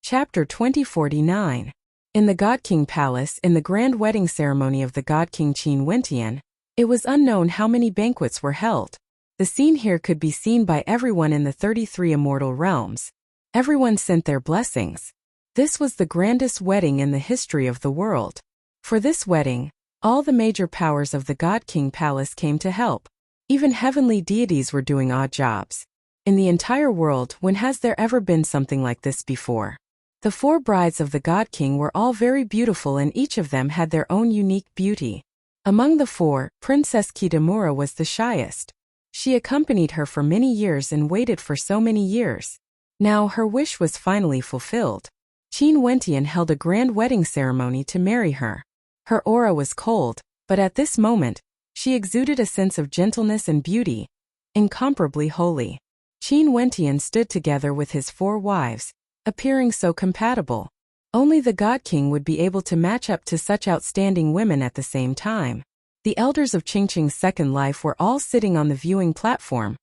Chapter 2049. In the God King Palace, in the grand wedding ceremony of the God King Qin Wentian, it was unknown how many banquets were held. The scene here could be seen by everyone in the 33 immortal realms. Everyone sent their blessings. This was the grandest wedding in the history of the world. For this wedding, all the major powers of the God King Palace came to help. Even heavenly deities were doing odd jobs. In the entire world, when has there ever been something like this before? The 4 brides of the God King were all very beautiful and each of them had their own unique beauty. Among the 4, Princess Kitamura was the shyest. She accompanied her for many years and waited for so many years. Now her wish was finally fulfilled. Qin Wentian held a grand wedding ceremony to marry her. Her aura was cold, but at this moment, she exuded a sense of gentleness and beauty, incomparably holy. Qin Wentian stood together with his 4 wives, appearing so compatible. Only the God King would be able to match up to such outstanding women at the same time. The elders of Qingqing's second life were all sitting on the viewing platform,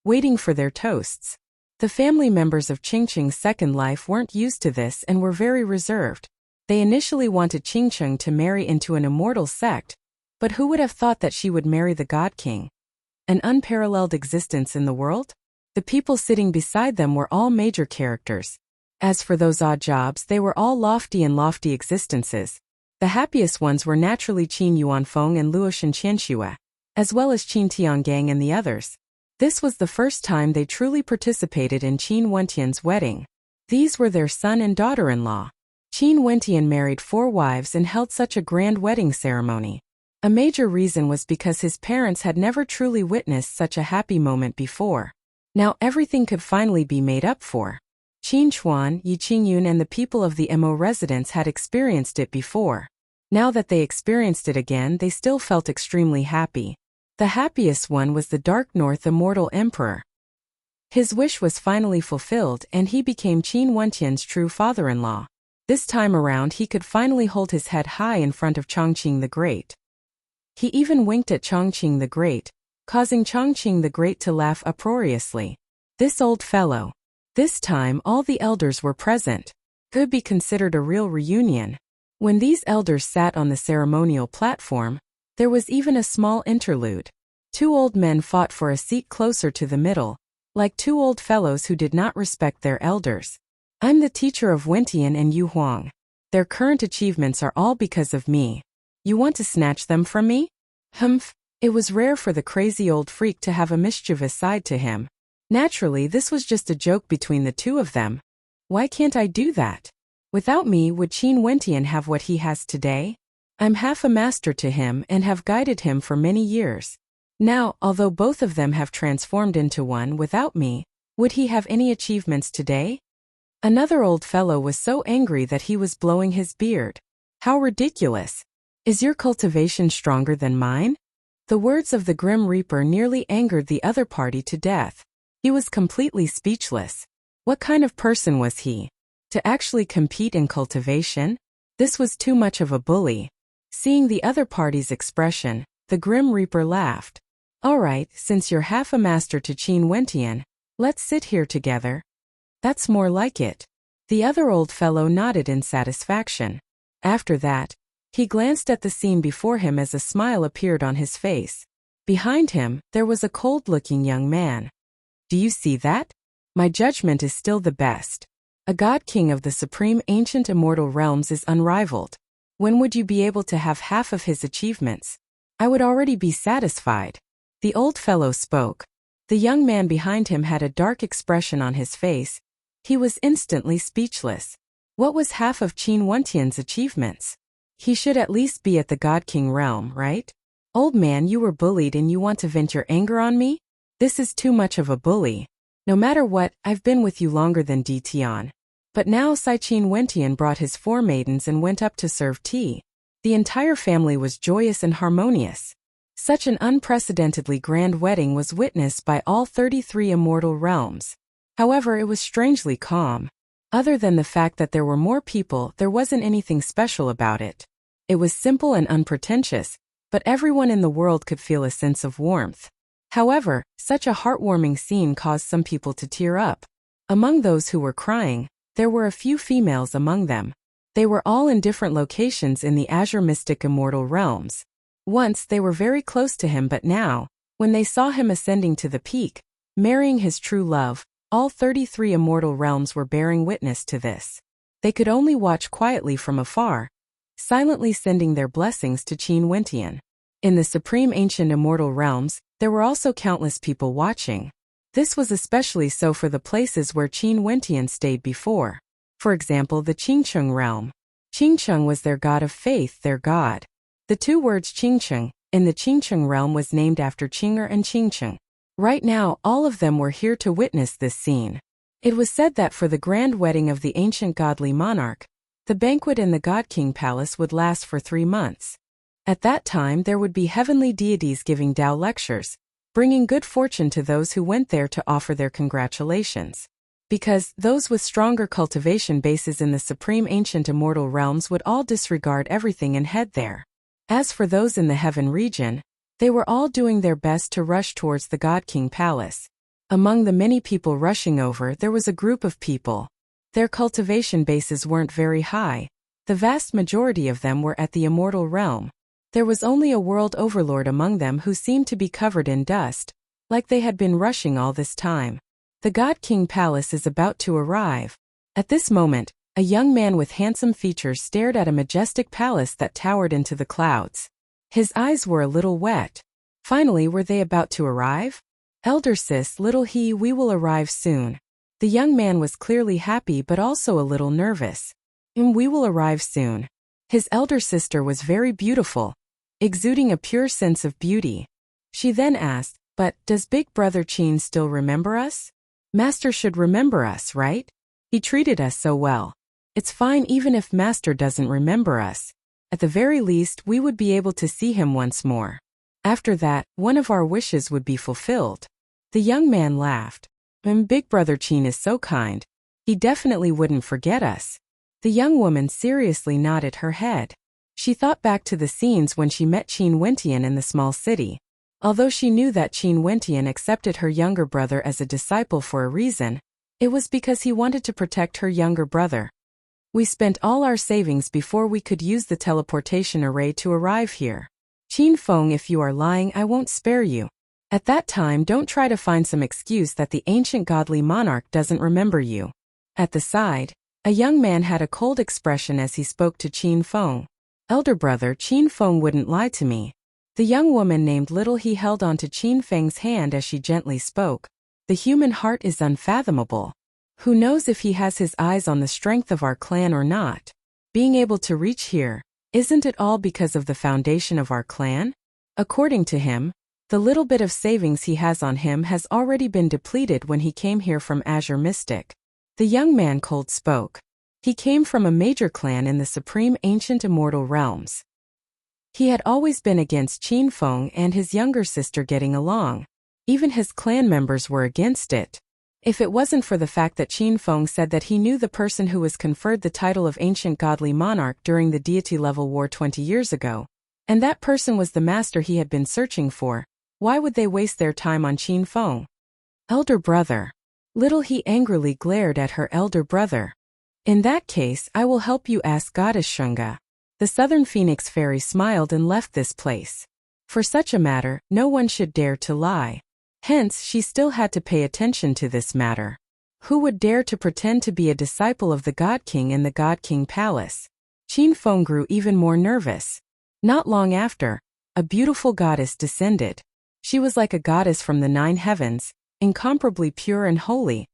waiting for their toasts. The family members of Qingqing's second life weren't used to this and were very reserved. They initially wanted Qingqing to marry into an immortal sect, but who would have thought that she would marry the God King? An unparalleled existence in the world? The people sitting beside them were all major characters. As for those odd jobs, they were all lofty existences. The happiest ones were naturally Qin Yuanfeng and Luoshan Qianxue, as well as Qin Tiangang and the others. This was the first time they truly participated in Qin Wentian's wedding. These were their son and daughter-in-law. Qin Wentian married 4 wives and held such a grand wedding ceremony. A major reason was because his parents had never truly witnessed such a happy moment before. Now everything could finally be made up for. Qin Chuan, Yi Qingyun and the people of the Mo residence had experienced it before. Now that they experienced it again, they still felt extremely happy. The happiest one was the Dark North Immortal Emperor. His wish was finally fulfilled and he became Qin Wentian's true father-in-law. This time around he could finally hold his head high in front of Chongqing the Great. He even winked at Chongqing the Great, causing Chongqing the Great to laugh uproariously. This old fellow. This time all the elders were present. Could be considered a real reunion. When these elders sat on the ceremonial platform, there was even a small interlude. 2 old men fought for a seat closer to the middle, like 2 old fellows who did not respect their elders. I'm the teacher of Wentian and Yu Huang. Their current achievements are all because of me. You want to snatch them from me? Humph. It was rare for the crazy old freak to have a mischievous side to him. Naturally, this was just a joke between the 2 of them. Why can't I do that? Without me, would Qin Wentian have what he has today? I'm half a master to him and have guided him for many years. Now, although both of them have transformed into one without me, would he have any achievements today? Another old fellow was so angry that he was blowing his beard. How ridiculous! Is your cultivation stronger than mine? The words of the Grim Reaper nearly angered the other party to death. He was completely speechless. What kind of person was he? To actually compete in cultivation? This was too much of a bully. Seeing the other party's expression, the Grim Reaper laughed. All right, since you're half a master to Qin Wentian, let's sit here together. That's more like it. The other old fellow nodded in satisfaction. After that, he glanced at the scene before him as a smile appeared on his face. Behind him, there was a cold-looking young man. Do you see that? My judgment is still the best. A God King of the supreme ancient immortal realms is unrivaled. When would you be able to have half of his achievements? I would already be satisfied. The old fellow spoke. The young man behind him had a dark expression on his face. He was instantly speechless. What was half of Qin Wentian's achievements? He should at least be at the God King realm, right? Old man, you were bullied and you want to vent your anger on me? This is too much of a bully. No matter what, I've been with you longer than Di Tian. But now Qin Wentian brought his 4 maidens and went up to serve tea. The entire family was joyous and harmonious. Such an unprecedentedly grand wedding was witnessed by all 33 immortal realms. However, it was strangely calm. Other than the fact that there were more people, there wasn't anything special about it. It was simple and unpretentious, but everyone in the world could feel a sense of warmth. However, such a heartwarming scene caused some people to tear up. Among those who were crying, there were a few females among them. They were all in different locations in the Azure Mystic Immortal Realms. Once they were very close to him, but now, when they saw him ascending to the peak, marrying his true love, all 33 immortal realms were bearing witness to this. They could only watch quietly from afar, silently sending their blessings to Qin Wentian. In the supreme ancient immortal realms, there were also countless people watching. This was especially so for the places where Qin Wentian stayed before. For example, the Qingcheng realm. Qingcheng was their god of faith, their god. The 2 words Qingcheng in the Qingcheng realm was named after Qing'er and Qingcheng. Right now, all of them were here to witness this scene. It was said that for the grand wedding of the ancient godly monarch, the banquet in the God King Palace would last for 3 months. At that time, there would be heavenly deities giving Tao lectures, bringing good fortune to those who went there to offer their congratulations. Because those with stronger cultivation bases in the supreme ancient immortal realms would all disregard everything and head there. As for those in the heaven region, they were all doing their best to rush towards the God King Palace. Among the many people rushing over, there was a group of people. Their cultivation bases weren't very high. The vast majority of them were at the immortal realm. There was only a world overlord among them who seemed to be covered in dust, like they had been rushing all this time. The God King Palace is about to arrive. At this moment, a young man with handsome features stared at a majestic palace that towered into the clouds. His eyes were a little wet. Finally, were they about to arrive? Elder sis, little he, we will arrive soon. The young man was clearly happy but also a little nervous. We will arrive soon. His elder sister was very beautiful, exuding a pure sense of beauty. She then asked, but does big brother Qin still remember us? Master should remember us, right? He treated us so well. It's fine even if Master doesn't remember us. At the very least, we would be able to see him once more. After that, one of our wishes would be fulfilled. The young man laughed. Big brother Qin is so kind. He definitely wouldn't forget us. The young woman seriously nodded her head. She thought back to the scenes when she met Qin Wentian in the small city. Although she knew that Qin Wentian accepted her younger brother as a disciple for a reason, it was because he wanted to protect her younger brother. We spent all our savings before we could use the teleportation array to arrive here. Qin Feng, if you are lying, I won't spare you. At that time, don't try to find some excuse that the ancient godly monarch doesn't remember you. At the side, a young man had a cold expression as he spoke to Qin Feng. Elder brother, Qin Feng wouldn't lie to me. The young woman named Little He held onto Qin Feng's hand as she gently spoke. The human heart is unfathomable. Who knows if he has his eyes on the strength of our clan or not? Being able to reach here, isn't it all because of the foundation of our clan? According to him, the little bit of savings he has on him has already been depleted when he came here from Azure Mystic. The young man cold spoke. He came from a major clan in the supreme ancient immortal realms. He had always been against Qin Feng and his younger sister getting along. Even his clan members were against it. If it wasn't for the fact that Qin Feng said that he knew the person who was conferred the title of Ancient Godly Monarch during the deity-level war 20 years ago, and that person was the master he had been searching for, why would they waste their time on Qin Feng? Elder brother. Little He angrily glared at her elder brother. In that case, I will help you, ask Goddess Shunga. The Southern Phoenix Fairy smiled and left this place. For such a matter, no one should dare to lie. Hence, she still had to pay attention to this matter. Who would dare to pretend to be a disciple of the God King in the God King Palace? Qin Feng grew even more nervous. Not long after, a beautiful goddess descended. She was like a goddess from the 9 heavens, incomparably pure and holy,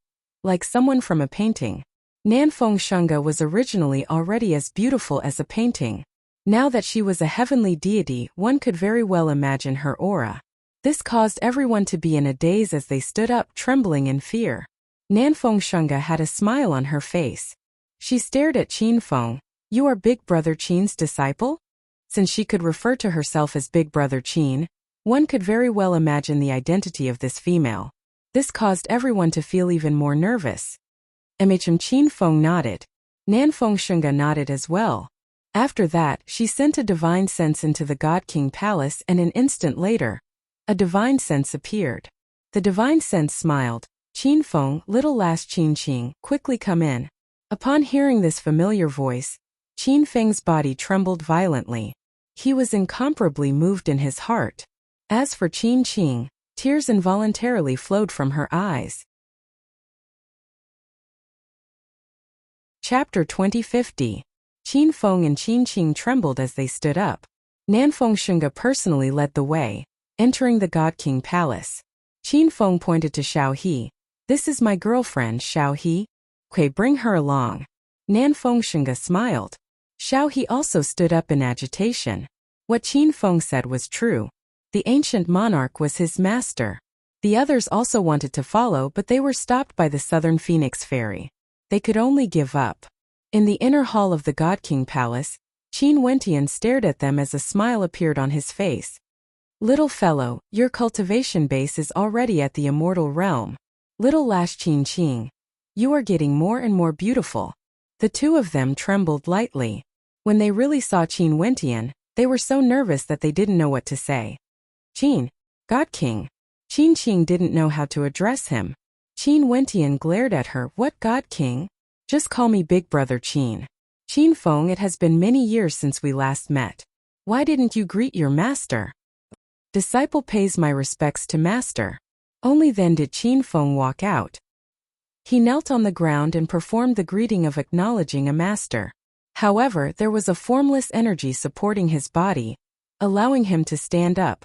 like someone from a painting. Nanfeng Shunga was originally already as beautiful as a painting. Now that she was a heavenly deity, one could very well imagine her aura. This caused everyone to be in a daze as they stood up trembling in fear. Nanfeng Shunga had a smile on her face. She stared at Qin Feng. You are Big Brother Qin's disciple? Since she could refer to herself as Big Brother Qin, one could very well imagine the identity of this female. This caused everyone to feel even more nervous. Qin Feng nodded. Nan Fengshunga nodded as well. After that, she sent a divine sense into the God King Palace, and an instant later, a divine sense appeared. The divine sense smiled. Qin Feng, little last Qin Qing, quickly come in. Upon hearing this familiar voice, Qin Feng's body trembled violently. He was incomparably moved in his heart. As for Qin Qing, tears involuntarily flowed from her eyes. Chapter 2050. Qin Feng and Qin Qing trembled as they stood up. Nan Fengshunga personally led the way, entering the God King Palace. Qin Feng pointed to Xiao He. This is my girlfriend, Xiao He. Bring her along. Nan Fengshunga smiled. Xiao He also stood up in agitation. What Qin Feng said was true. The ancient monarch was his master. The others also wanted to follow, but they were stopped by the Southern Phoenix Ferry. They could only give up. In the inner hall of the God King Palace, Qin Wentian stared at them as a smile appeared on his face. Little fellow, your cultivation base is already at the immortal realm. Little lash Qin Qing. You are getting more and more beautiful. The two of them trembled lightly. When they really saw Qin Wentian, they were so nervous that they didn't know what to say. Qin, God King. Qin Qing didn't know how to address him. Qin Wentian glared at her. What God King? Just call me Big Brother Qin. Qin Feng, it has been many years since we last met. Why didn't you greet your master? Disciple pays my respects to master. Only then did Qin Feng walk out. He knelt on the ground and performed the greeting of acknowledging a master. However, there was a formless energy supporting his body, allowing him to stand up.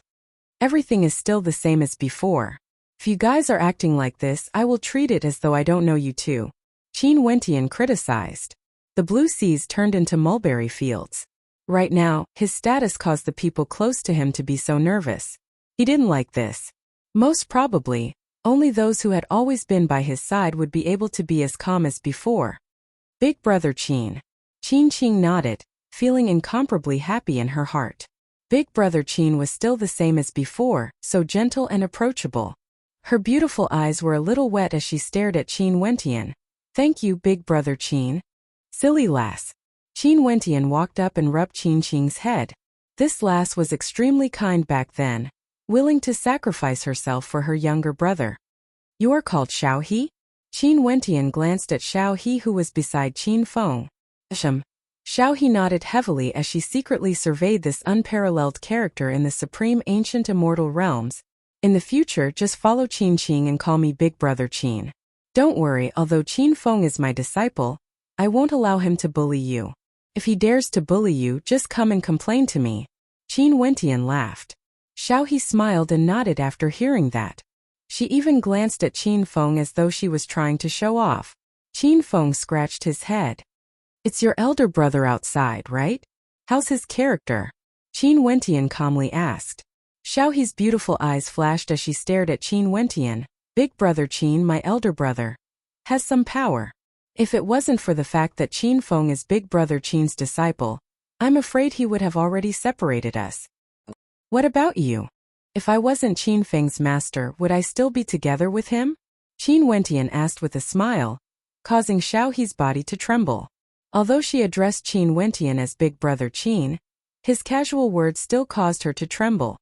Everything is still the same as before. If you guys are acting like this, I will treat it as though I don't know you too. Qin Wentian criticized. The blue seas turned into mulberry fields. Right now, his status caused the people close to him to be so nervous. He didn't like this. Most probably, only those who had always been by his side would be able to be as calm as before. Big Brother Qin. Qin Qing nodded, feeling incomparably happy in her heart. Big Brother Qin was still the same as before, so gentle and approachable. Her beautiful eyes were a little wet as she stared at Qin Wentian. Thank you, Big Brother Qin. Silly lass. Qin Wentian walked up and rubbed Qin Qing's head. This lass was extremely kind back then, willing to sacrifice herself for her younger brother. You are called Xiao He? Qin Wentian glanced at Xiao He, who was beside Qin Feng. Xiao He nodded heavily as she secretly surveyed this unparalleled character in the supreme ancient immortal realms. In the future, just follow Qin Qing and call me Big Brother Qin. Don't worry, although Qin Feng is my disciple, I won't allow him to bully you. If he dares to bully you, just come and complain to me. Qin Wentian laughed. Xiao He smiled and nodded after hearing that. She even glanced at Qin Feng as though she was trying to show off. Qin Feng scratched his head. It's your elder brother outside, right? How's his character? Qin Wentian calmly asked. Xiao He's beautiful eyes flashed as she stared at Qin Wentian. Big Brother Qin, my elder brother, has some power. If it wasn't for the fact that Qin Feng is Big Brother Qin's disciple, I'm afraid he would have already separated us. What about you? If I wasn't Qin Feng's master, would I still be together with him? Qin Wentian asked with a smile, causing Xiao He's body to tremble. Although she addressed Qin Wentian as Big Brother Qin, his casual words still caused her to tremble.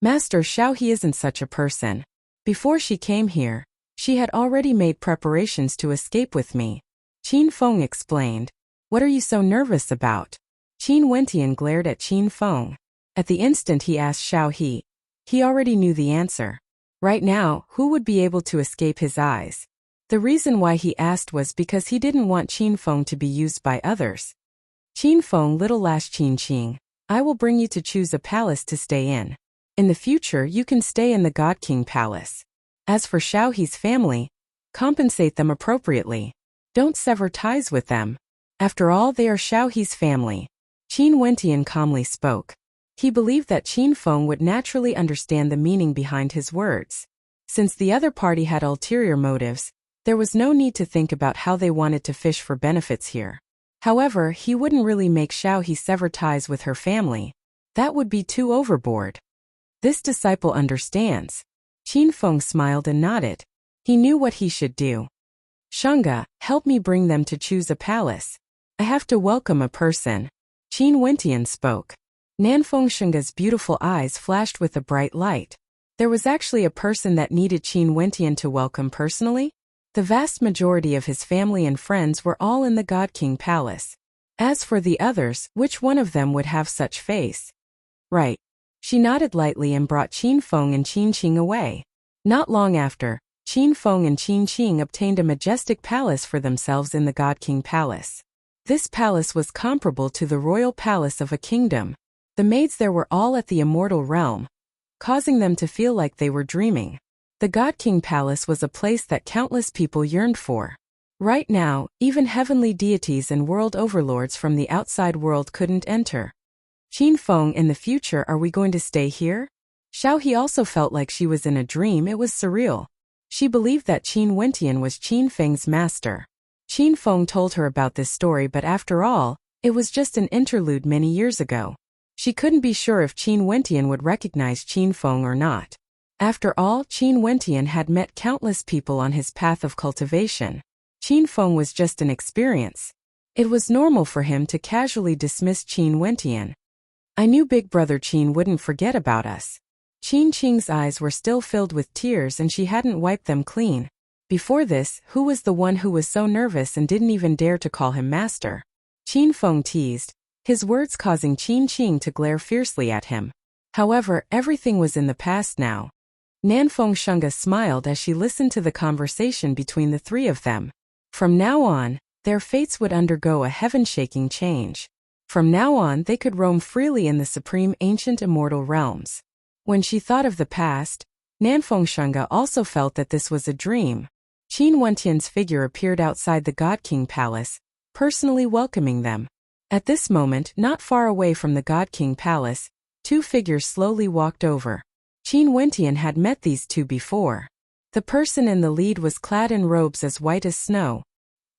Master Xiao He isn't such a person. Before she came here, she had already made preparations to escape with me. Qin Feng explained. What are you so nervous about? Qin Wentian glared at Qin Feng. At the instant he asked Xiao He. He already knew the answer. Right now, who would be able to escape his eyes? The reason why he asked was because he didn't want Qin Feng to be used by others. Qin Feng, little lash Qin Qing, I will bring you to choose a palace to stay in. In the future, you can stay in the God King Palace. As for Xiao He's family, compensate them appropriately. Don't sever ties with them. After all, they are Xiao He's family. Qin Wentian calmly spoke. He believed that Qin Feng would naturally understand the meaning behind his words. Since the other party had ulterior motives, There was no need to think about how they wanted to fish for benefits here. However, he wouldn't really make Xiao He sever ties with her family. That would be too overboard. This disciple understands. Qin Feng smiled and nodded. He knew what he should do. Shunga, help me bring them to choose a palace. I have to welcome a person. Qin Wentian spoke. Nanfeng Shunga's beautiful eyes flashed with a bright light. There was actually a person that needed Qin Wentian to welcome personally? The vast majority of his family and friends were all in the God King Palace. As for the others, which one of them would have such face? Right. She nodded lightly and brought Qin Feng and Qin Qing away. Not long after, Qin Feng and Qin Qing obtained a majestic palace for themselves in the God King Palace. This palace was comparable to the royal palace of a kingdom. The maids there were all at the immortal realm, causing them to feel like they were dreaming. The God King Palace was a place that countless people yearned for. Right now, even heavenly deities and world overlords from the outside world couldn't enter. Qin Feng, in the future, are we going to stay here? Xiao He also felt like she was in a dream. It was surreal. She believed that Qin Wentian was Qin Feng's master. Qin Feng told her about this story, but after all, it was just an interlude many years ago. She couldn't be sure if Qin Wentian would recognize Qin Feng or not. After all, Qin Wentian had met countless people on his path of cultivation. Qin Feng was just an experience. It was normal for him to casually dismiss Qin Wentian. I knew Big Brother Qin wouldn't forget about us. Qin Qing's eyes were still filled with tears and she hadn't wiped them clean. Before this, who was the one who was so nervous and didn't even dare to call him master? Qin Feng teased, his words causing Qin Qing to glare fiercely at him. However, everything was in the past now. Nanfeng Shunga smiled as she listened to the conversation between the three of them. From now on, their fates would undergo a heaven-shaking change. From now on, they could roam freely in the supreme ancient immortal realms. When she thought of the past, Nanfeng Shunga also felt that this was a dream. Qin Wentian's figure appeared outside the God King Palace, personally welcoming them. At this moment, not far away from the God King Palace, two figures slowly walked over. Qin Wentian had met these two before. The person in the lead was clad in robes as white as snow.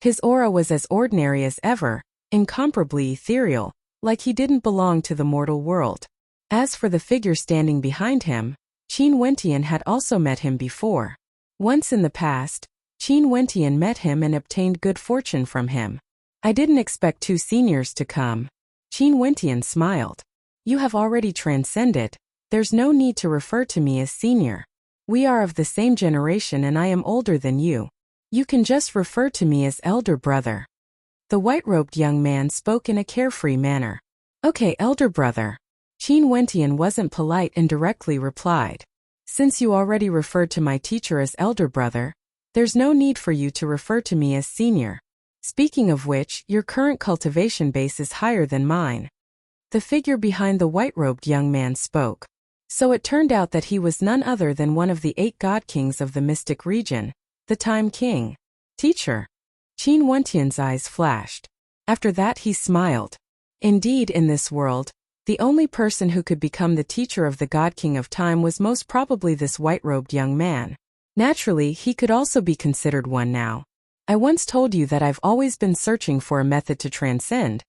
His aura was as ordinary as ever, incomparably ethereal, like he didn't belong to the mortal world. As for the figure standing behind him, Qin Wentian had also met him before. Once in the past, Qin Wentian met him and obtained good fortune from him. I didn't expect two seniors to come. Qin Wentian smiled. You have already transcended. There's no need to refer to me as senior. We are of the same generation and I am older than you. You can just refer to me as elder brother. The white-robed young man spoke in a carefree manner. Okay, elder brother. Qin Wentian wasn't polite and directly replied. Since you already referred to my teacher as elder brother, there's no need for you to refer to me as senior. Speaking of which, your current cultivation base is higher than mine. The figure behind the white-robed young man spoke. So it turned out that he was none other than one of the 8 god kings of the mystic region, the Time King. Teacher. Qin Wentian's eyes flashed. After that he smiled. Indeed, in this world, the only person who could become the teacher of the God King of Time was most probably this white-robed young man. Naturally, he could also be considered one now. I once told you that I've always been searching for a method to transcend,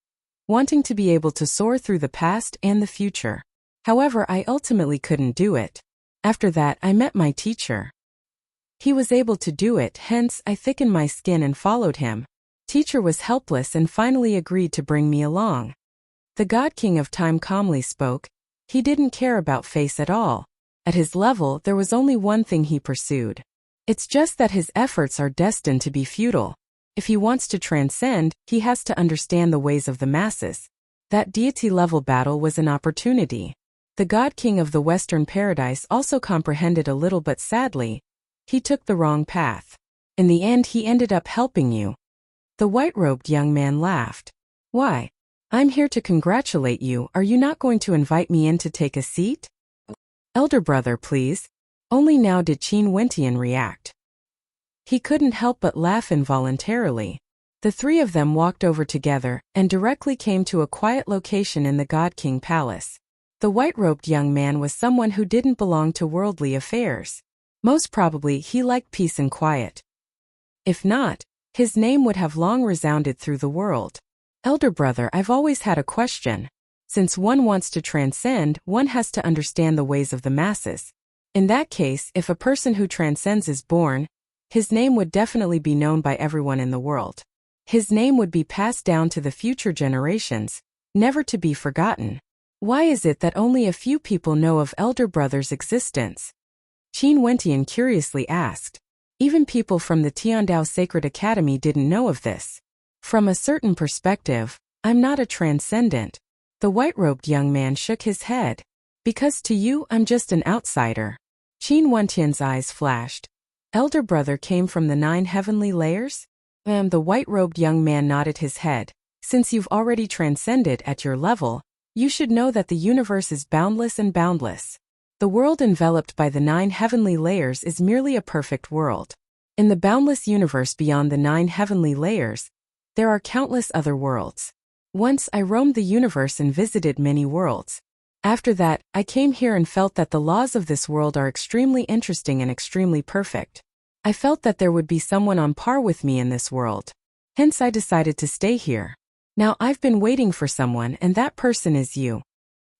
wanting to be able to soar through the past and the future. However, I ultimately couldn't do it. After that, I met my teacher. He was able to do it, hence I thickened my skin and followed him. Teacher was helpless and finally agreed to bring me along. The God King of Time calmly spoke. He didn't care about face at all. At his level, there was only one thing he pursued. It's just that his efforts are destined to be futile. If he wants to transcend, he has to understand the ways of the masses. That deity-level battle was an opportunity. The God King of the Western Paradise also comprehended a little, but sadly, he took the wrong path. In the end, he ended up helping you. The white-robed young man laughed. Why? I'm here to congratulate you. Are you not going to invite me in to take a seat? Elder brother, please. Only now did Qin Wentian react. He couldn't help but laugh involuntarily. The three of them walked over together and directly came to a quiet location in the God King Palace. The white-robed young man was someone who didn't belong to worldly affairs. Most probably he liked peace and quiet. If not, his name would have long resounded through the world. Elder brother, I've always had a question. Since one wants to transcend, one has to understand the ways of the masses. In that case, if a person who transcends is born, his name would definitely be known by everyone in the world. His name would be passed down to the future generations, never to be forgotten. Why is it that only a few people know of Elder Brother's existence? Qin Wentian curiously asked. Even people from the Tiandao Sacred Academy didn't know of this. From a certain perspective, I'm not a transcendent. The white-robed young man shook his head. Because to you, I'm just an outsider. Qin Wentian's eyes flashed. Elder Brother came from the 9 heavenly layers? The white-robed young man nodded his head. Since you've already transcended at your level, you should know that the universe is boundless and boundless. The world enveloped by the 9 heavenly layers is merely a perfect world. In the boundless universe beyond the 9 heavenly layers, there are countless other worlds. Once I roamed the universe and visited many worlds. After that, I came here and felt that the laws of this world are extremely interesting and extremely perfect. I felt that there would be someone on par with me in this world. Hence I decided to stay here. Now I've been waiting for someone, and that person is you.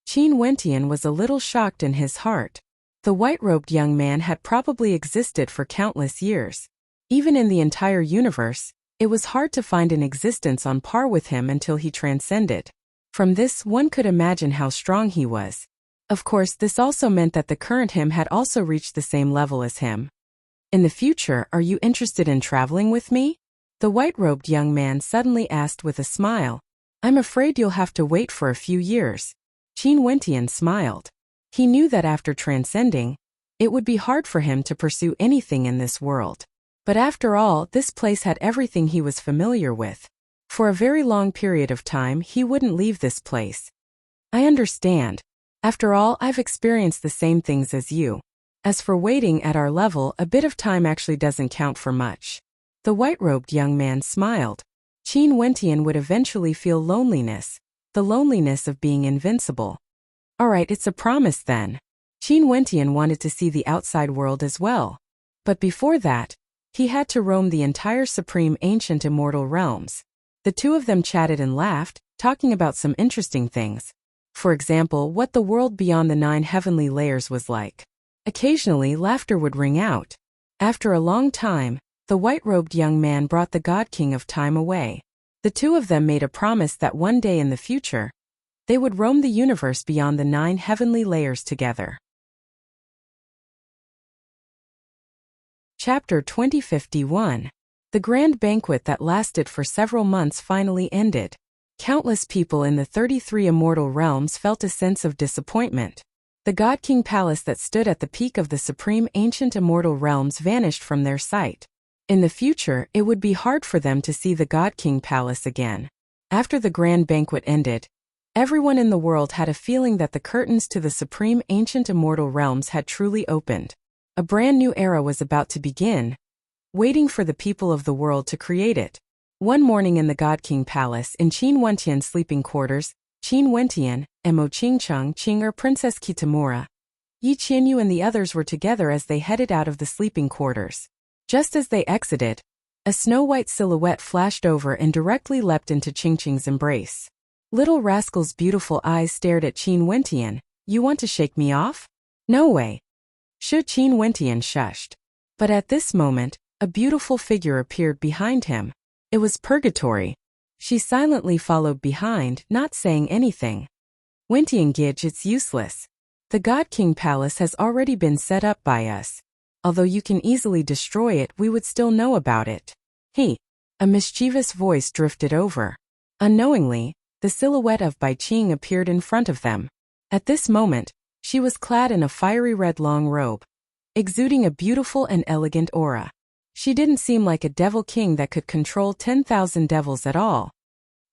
Qin Wentian was a little shocked in his heart. The white-robed young man had probably existed for countless years. Even in the entire universe, it was hard to find an existence on par with him until he transcended. From this, one could imagine how strong he was. Of course, this also meant that the current him had also reached the same level as him. In the future, are you interested in traveling with me? The white-robed young man suddenly asked with a smile. I'm afraid you'll have to wait for a few years. Qin Wentian smiled. He knew that after transcending, it would be hard for him to pursue anything in this world. But after all, this place had everything he was familiar with. For a very long period of time, he wouldn't leave this place. I understand. After all, I've experienced the same things as you. As for waiting at our level, a bit of time actually doesn't count for much. The white-robed young man smiled. Qin Wentian would eventually feel loneliness, the loneliness of being invincible. Alright, it's a promise then. Qin Wentian wanted to see the outside world as well. But before that, he had to roam the entire supreme ancient immortal realms. The two of them chatted and laughed, talking about some interesting things. For example, what the world beyond the 9 heavenly layers was like. Occasionally, laughter would ring out. After a long time, the white-robed young man brought the God King of Time away. The two of them made a promise that one day in the future, they would roam the universe beyond the 9 heavenly layers together. Chapter 2051. The grand banquet that lasted for several months finally ended. Countless people in the 33 immortal realms felt a sense of disappointment. The God King Palace that stood at the peak of the supreme ancient immortal realms vanished from their sight. In the future, it would be hard for them to see the God King Palace again. After the grand banquet ended, everyone in the world had a feeling that the curtains to the supreme ancient immortal realms had truly opened. A brand new era was about to begin, waiting for the people of the world to create it. One morning in the God King Palace in Qin Wentian's sleeping quarters, Qin Wentian, Mo Qingcheng, Qinger, Princess Kitamura, Yi Qianyu and the others were together as they headed out of the sleeping quarters. Just as they exited, a snow-white silhouette flashed over and directly leapt into Qingqing's embrace. Little rascal's beautiful eyes stared at Qin Wentian. You want to shake me off? No way. Qin Wentian shushed. But at this moment, a beautiful figure appeared behind him. It was Purgatory. She silently followed behind, not saying anything. Wentian Gidge, it's useless. The God King Palace has already been set up by us. Although you can easily destroy it, we would still know about it. A mischievous voice drifted over. Unknowingly, the silhouette of Bai Qing appeared in front of them. At this moment, she was clad in a fiery red long robe, exuding a beautiful and elegant aura. She didn't seem like a devil king that could control 10,000 devils at all.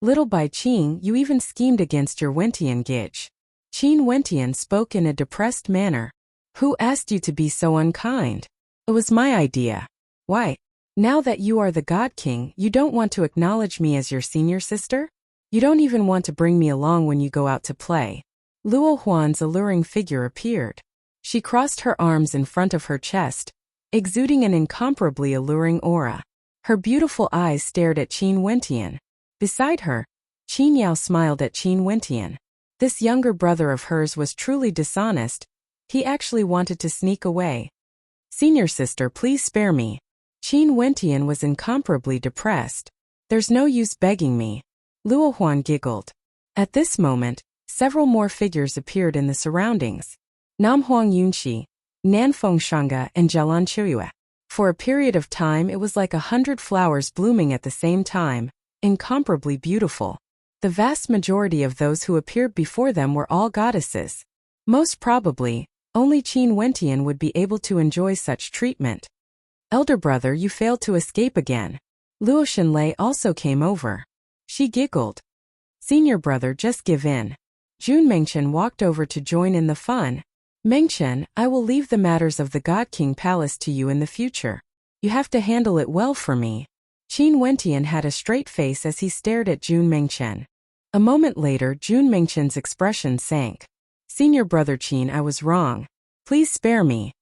Little Bai Qing, you even schemed against your Wentian Gidge. Qin Wentian spoke in a depressed manner. Who asked you to be so unkind? It was my idea. Why? Now that you are the God King, you don't want to acknowledge me as your senior sister? You don't even want to bring me along when you go out to play. Luo Huan's alluring figure appeared. She crossed her arms in front of her chest, exuding an incomparably alluring aura. Her beautiful eyes stared at Qin Wentian. Beside her, Qin Yao smiled at Qin Wentian. This younger brother of hers was truly dishonest. He actually wanted to sneak away. Senior sister, please spare me. Qin Wentian was incomparably depressed. There's no use begging me. Luo Huan giggled. At this moment, several more figures appeared in the surroundings. Namhuang Yunxi, Nanfeng Shanga, and Jialan Qiuyue. For a period of time it was like 100 flowers blooming at the same time, incomparably beautiful. The vast majority of those who appeared before them were all goddesses. Most probably, only Qin Wentian would be able to enjoy such treatment. Elder brother, you failed to escape again. Luo Shenlei also came over. She giggled. Senior brother, just give in. Jun Mengchen walked over to join in the fun. Mengchen, I will leave the matters of the God King Palace to you in the future. You have to handle it well for me. Qin Wentian had a straight face as he stared at Jun Mengchen. A moment later, Jun Mengchen's expression sank. Senior brother Qin, I was wrong. Please spare me.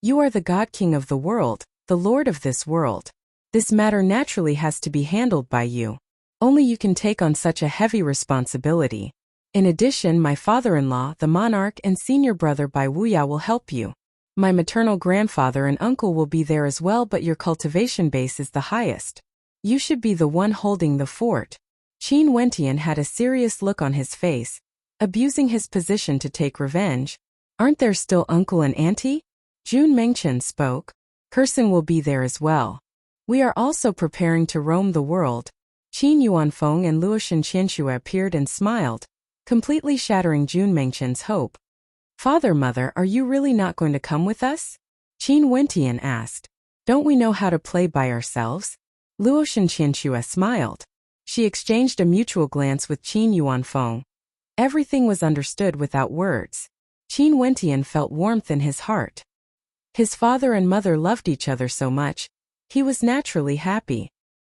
You are the God King of the world, the Lord of this world. This matter naturally has to be handled by you. Only you can take on such a heavy responsibility. In addition, my father-in-law, the monarch, and senior brother Bai Wuya will help you. My maternal grandfather and uncle will be there as well, but your cultivation base is the highest. You should be the one holding the fort. Qin Wentian had a serious look on his face, abusing his position to take revenge. Aren't there still uncle and auntie? Jun Mengchen spoke. Kursin will be there as well. We are also preparing to roam the world. Qin Yuanfeng and Luoshan Qianxue appeared and smiled, completely shattering Jun Mengchen's hope. Father, mother, are you really not going to come with us? Qin Wentian asked. Don't we know how to play by ourselves? Luoshan Qianxue smiled. She exchanged a mutual glance with Qin Yuanfeng. Everything was understood without words. Qin Wentian felt warmth in his heart. His father and mother loved each other so much. He was naturally happy.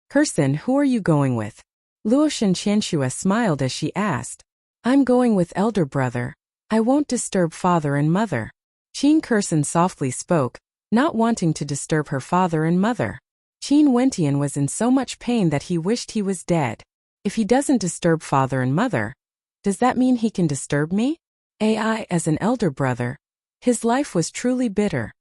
Kursin, who are you going with? Luoshan Qianxue smiled as she asked. I'm going with elder brother. I won't disturb father and mother. Qin Kursin softly spoke, not wanting to disturb her father and mother. Qin Wentian was in so much pain that he wished he was dead. If he doesn't disturb father and mother, does that mean he can disturb me? AI as an elder brother. His life was truly bitter.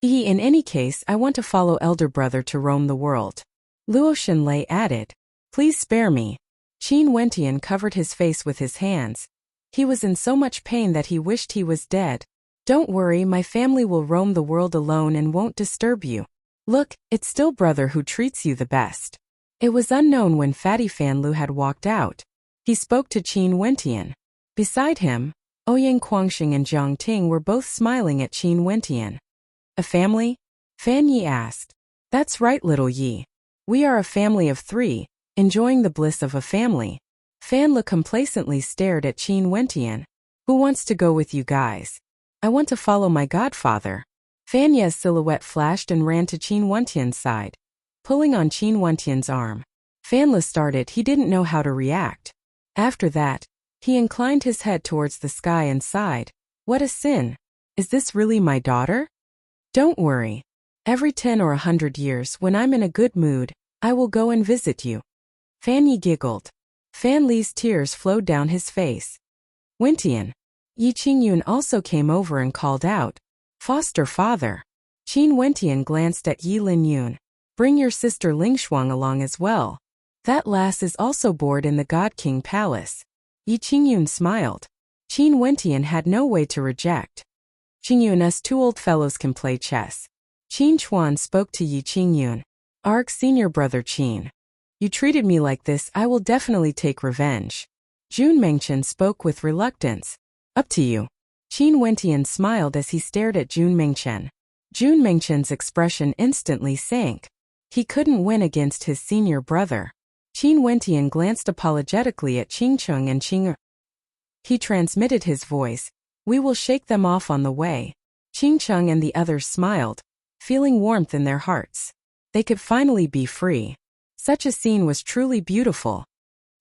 In any case, I want to follow elder brother to roam the world. Luo Shenlei added. Please spare me. Qin Wentian covered his face with his hands. He was in so much pain that he wished he was dead. Don't worry, my family will roam the world alone and won't disturb you. Look, it's still brother who treats you the best. It was unknown when Fatty Fanlu had walked out. He spoke to Qin Wentian. Beside him, Ouyang Guangxing and Jiang Ting were both smiling at Qin Wentian. A family? Fan Yi asked. That's right, little Yi. We are a family of 3, enjoying the bliss of a family. Fan Le complacently stared at Qin Wentian. Who wants to go with you guys? I want to follow my godfather. Fan Ye's silhouette flashed and ran to Qin Wentian's side, pulling on Qin Wentian's arm. Fan Le started, he didn't know how to react. After that, he inclined his head towards the sky and sighed. What a sin. Is this really my daughter? Don't worry. Every 10 or 100 years, when I'm in a good mood, I will go and visit you. Fan Yi giggled. Fan Li's tears flowed down his face. Wentian. Yi Qingyun also came over and called out. Foster father. Qin Wentian glanced at Yi Linyun. Bring your sister Lingshuang along as well. That lass is also bored in the God King Palace. Yi Qingyun smiled. Qin Wentian had no way to reject. Qingyun, us 2 old fellows can play chess. Qin Chuan spoke to Yi Qingyun. Arg, senior brother Qin. You treated me like this, I will definitely take revenge. Jun Mengchen spoke with reluctance. Up to you. Qin Wentian smiled as he stared at Jun Mengchen. Jun Mengchen's expression instantly sank. He couldn't win against his senior brother. Qin Wentian glanced apologetically at Qingcheng and Qing'er. He transmitted his voice. We will shake them off on the way. Qingcheng and the others smiled, feeling warmth in their hearts. They could finally be free. Such a scene was truly beautiful.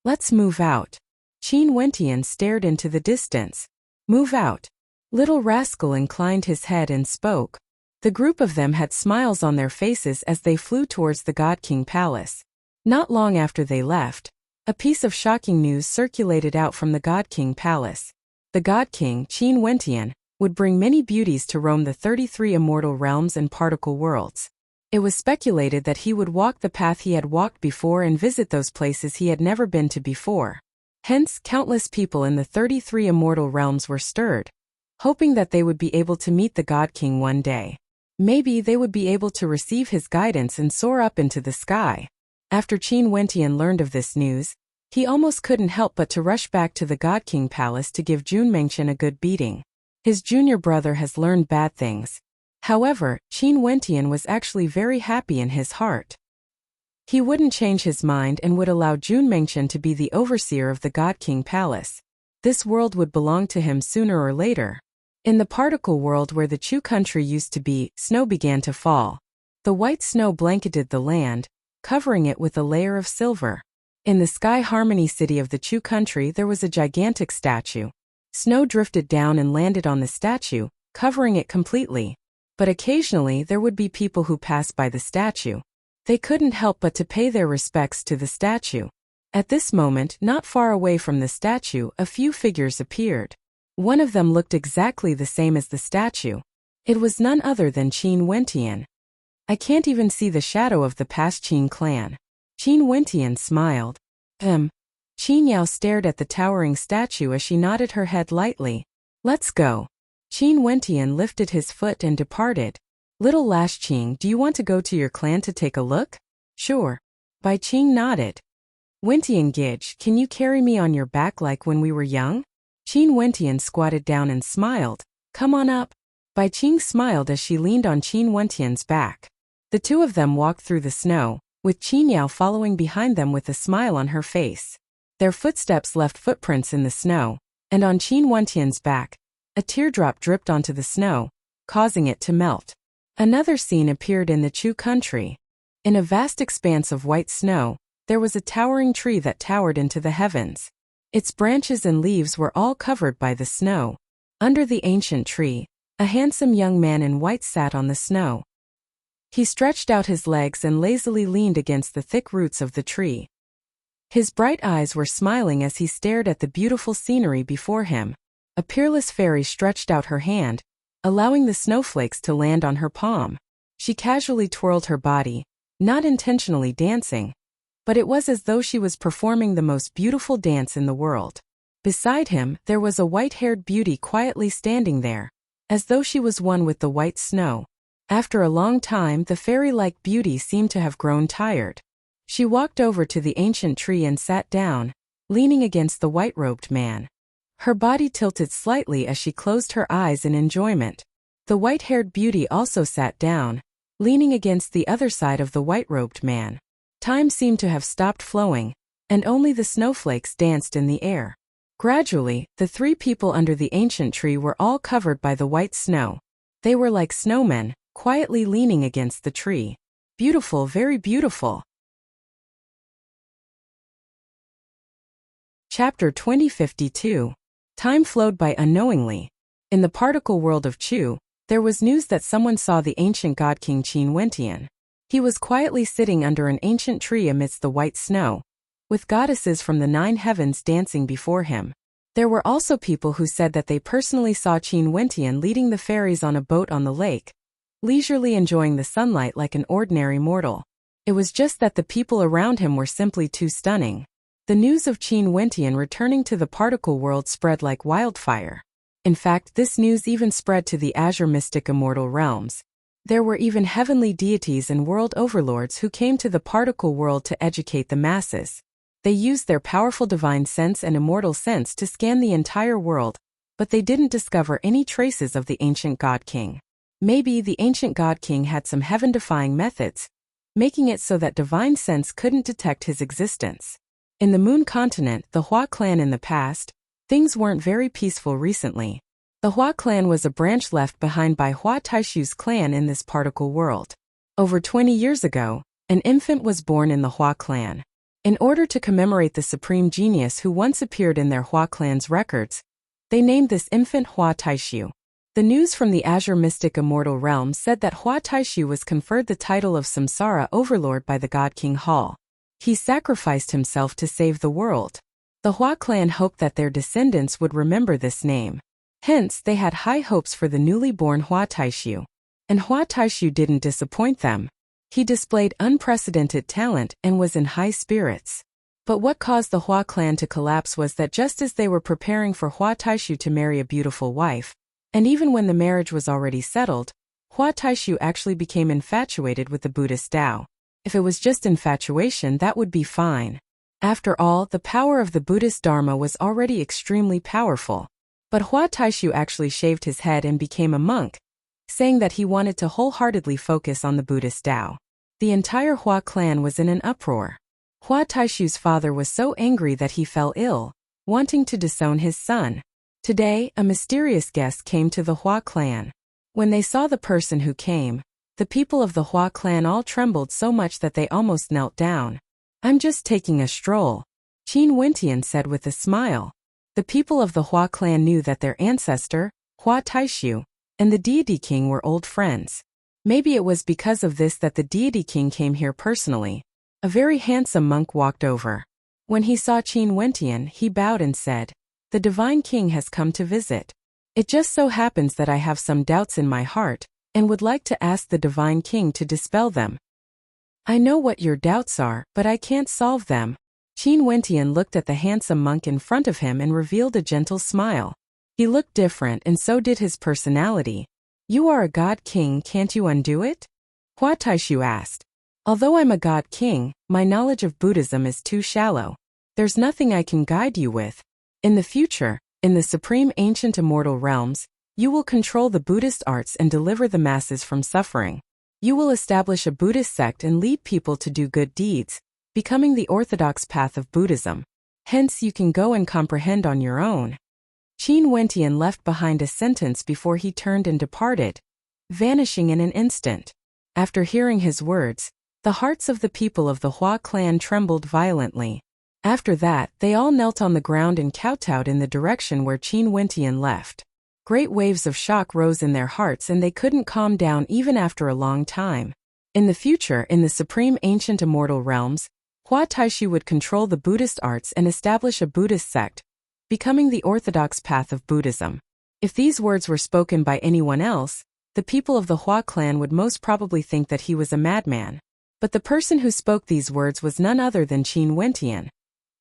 Let's move out. Qin Wentian stared into the distance. Move out. Little rascal inclined his head and spoke. The group of them had smiles on their faces as they flew towards the God King Palace. Not long after they left, a piece of shocking news circulated out from the God King Palace. The God King, Qin Wentian, would bring many beauties to roam the 33 immortal realms and particle worlds. It was speculated that he would walk the path he had walked before and visit those places he had never been to before. Hence, countless people in the 33 immortal realms were stirred, hoping that they would be able to meet the God King one day. Maybe they would be able to receive his guidance and soar up into the sky. After Qin Wentian learned of this news, he almost couldn't help but to rush back to the God King Palace to give Jun Mengchen a good beating. His junior brother has learned bad things. However, Qin Wentian was actually very happy in his heart. He wouldn't change his mind and would allow Jun Mengchen to be the overseer of the God King Palace. This world would belong to him sooner or later. In the particle world where the Chu country used to be, snow began to fall. The white snow blanketed the land, covering it with a layer of silver. In the Sky Harmony city of the Chu country there was a gigantic statue. Snow drifted down and landed on the statue, covering it completely. But occasionally there would be people who passed by the statue. They couldn't help but to pay their respects to the statue. At this moment, not far away from the statue, a few figures appeared. One of them looked exactly the same as the statue. It was none other than Qin Wentian. I can't even see the shadow of the past Qin clan. Qin Wentian smiled. Qin Yao stared at the towering statue as she nodded her head lightly. Let's go. Qin Wentian lifted his foot and departed. Little Lash Qing, do you want to go to your clan to take a look? Sure. Bai Qing nodded. Wentian Gidge, can you carry me on your back like when we were young? Qin Wentian squatted down and smiled. Come on up. Bai Qing smiled as she leaned on Qin Wentian's back. The two of them walked through the snow, with Qin Yao following behind them with a smile on her face. Their footsteps left footprints in the snow, and on Qin Wentian's back, a teardrop dripped onto the snow, causing it to melt. Another scene appeared in the Chu country. In a vast expanse of white snow, there was a towering tree that towered into the heavens. Its branches and leaves were all covered by the snow. Under the ancient tree, a handsome young man in white sat on the snow. He stretched out his legs and lazily leaned against the thick roots of the tree. His bright eyes were smiling as he stared at the beautiful scenery before him. A peerless fairy stretched out her hand, allowing the snowflakes to land on her palm. She casually twirled her body, not intentionally dancing, but it was as though she was performing the most beautiful dance in the world. Beside him, there was a white-haired beauty quietly standing there, as though she was one with the white snow. After a long time, the fairy-like beauty seemed to have grown tired. She walked over to the ancient tree and sat down, leaning against the white-robed man. Her body tilted slightly as she closed her eyes in enjoyment. The white-haired beauty also sat down, leaning against the other side of the white-robed man. Time seemed to have stopped flowing, and only the snowflakes danced in the air. Gradually, the three people under the ancient tree were all covered by the white snow. They were like snowmen, quietly leaning against the tree. Beautiful, very beautiful. Chapter 2052. Time flowed by unknowingly. In the particle world of Chu, there was news that someone saw the ancient god king Qin Wentian. He was quietly sitting under an ancient tree amidst the white snow, with goddesses from the 9 heavens dancing before him. There were also people who said that they personally saw Qin Wentian leading the fairies on a boat on the lake, leisurely enjoying the sunlight like an ordinary mortal. It was just that the people around him were simply too stunning. The news of Qin Wentian returning to the particle world spread like wildfire. In fact, this news even spread to the Azure Mystic Immortal realms. There were even heavenly deities and world overlords who came to the particle world to educate the masses. They used their powerful divine sense and immortal sense to scan the entire world, but they didn't discover any traces of the ancient God King. Maybe the ancient God King had some heaven-defying methods, making it so that divine sense couldn't detect his existence. In the Moon continent, the Hua clan in the past, things weren't very peaceful recently. The Hua clan was a branch left behind by Hua Taishu's clan in this particle world. Over 20 years ago, an infant was born in the Hua clan. In order to commemorate the supreme genius who once appeared in their Hua clan's records, they named this infant Hua Taishu. The news from the azure mystic immortal realm said that Hua Taishu was conferred the title of Samsara Overlord by the God King Hall. He sacrificed himself to save the world. The Hua clan hoped that their descendants would remember this name. Hence, they had high hopes for the newly born Hua Taishu. And Hua Taishu didn't disappoint them. He displayed unprecedented talent and was in high spirits. But what caused the Hua clan to collapse was that just as they were preparing for Hua Taishu to marry a beautiful wife, and even when the marriage was already settled, Hua Taishu actually became infatuated with the Buddhist Tao. If it was just infatuation, that would be fine. After all, the power of the Buddhist Dharma was already extremely powerful. But Hua Taishu actually shaved his head and became a monk, saying that he wanted to wholeheartedly focus on the Buddhist Tao. The entire Hua clan was in an uproar. Hua Taishu's father was so angry that he fell ill, wanting to disown his son. Today, a mysterious guest came to the Hua clan. When they saw the person who came, the people of the Hua clan all trembled so much that they almost knelt down. "I'm just taking a stroll," Qin Wentian said with a smile. The people of the Hua clan knew that their ancestor, Hua Taishu, and the deity king were old friends. Maybe it was because of this that the deity king came here personally. A very handsome monk walked over. When he saw Qin Wentian, he bowed and said, "The divine king has come to visit. It just so happens that I have some doubts in my heart, and would like to ask the divine king to dispel them." "I know what your doubts are, but I can't solve them." Qin Wentian looked at the handsome monk in front of him and revealed a gentle smile. He looked different, and so did his personality. "You are a god king, can't you undo it?" Hua Taishu asked. "Although I'm a god king, my knowledge of Buddhism is too shallow. There's nothing I can guide you with. In the future, in the supreme ancient immortal realms, you will control the Buddhist arts and deliver the masses from suffering. You will establish a Buddhist sect and lead people to do good deeds, becoming the orthodox path of Buddhism. Hence you can go and comprehend on your own." Qin Wentian left behind a sentence before he turned and departed, vanishing in an instant. After hearing his words, the hearts of the people of the Hua clan trembled violently. After that, they all knelt on the ground and kowtowed in the direction where Qin Wentian left. Great waves of shock rose in their hearts and they couldn't calm down even after a long time. In the future, in the supreme ancient immortal realms, Hua Taishu would control the Buddhist arts and establish a Buddhist sect, becoming the orthodox path of Buddhism. If these words were spoken by anyone else, the people of the Hua clan would most probably think that he was a madman. But the person who spoke these words was none other than Qin Wentian,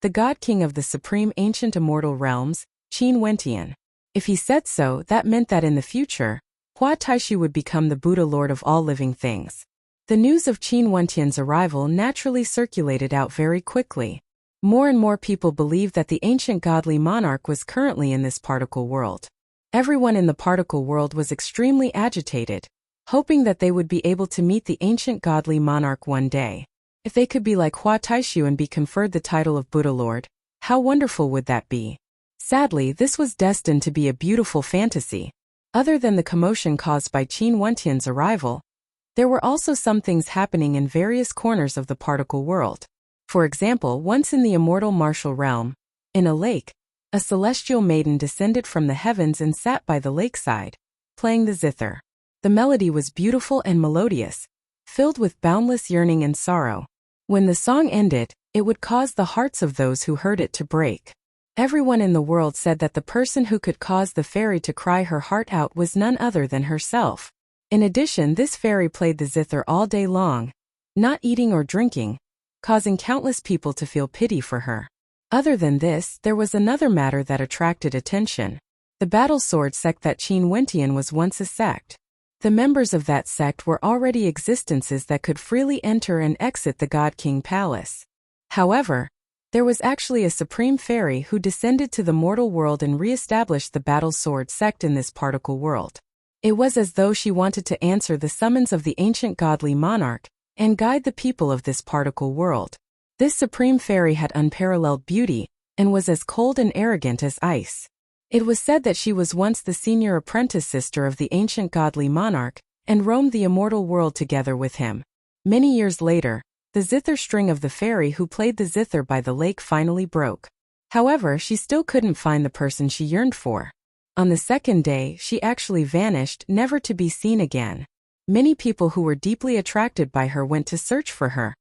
the God King of the supreme ancient immortal realms, Qin Wentian. If he said so, that meant that in the future, Hua Taishu would become the Buddha Lord of all living things. The news of Qin Wentian's arrival naturally circulated out very quickly. More and more people believed that the ancient godly monarch was currently in this particle world. Everyone in the particle world was extremely agitated, hoping that they would be able to meet the ancient godly monarch one day. If they could be like Hua Taishu and be conferred the title of Buddha Lord, how wonderful would that be? Sadly, this was destined to be a beautiful fantasy. Other than the commotion caused by Qin Wentian's arrival, there were also some things happening in various corners of the particle world. For example, once in the immortal martial realm, in a lake, a celestial maiden descended from the heavens and sat by the lakeside, playing the zither. The melody was beautiful and melodious, filled with boundless yearning and sorrow. When the song ended, it would cause the hearts of those who heard it to break. Everyone in the world said that the person who could cause the fairy to cry her heart out was none other than herself. In addition, this fairy played the zither all day long, not eating or drinking, causing countless people to feel pity for her. Other than this, there was another matter that attracted attention. The battle sword sect that Qin Wentian was once a sect. The members of that sect were already existences that could freely enter and exit the God King Palace. However, there was actually a supreme fairy who descended to the mortal world and re-established the battle sword sect in this particle world. It was as though she wanted to answer the summons of the ancient godly monarch and guide the people of this particle world. This supreme fairy had unparalleled beauty and was as cold and arrogant as ice. It was said that she was once the senior apprentice sister of the ancient godly monarch and roamed the immortal world together with him. Many years later, the zither string of the fairy who played the zither by the lake finally broke. However, she still couldn't find the person she yearned for. On the second day, she actually vanished, never to be seen again. Many people who were deeply attracted by her went to search for her,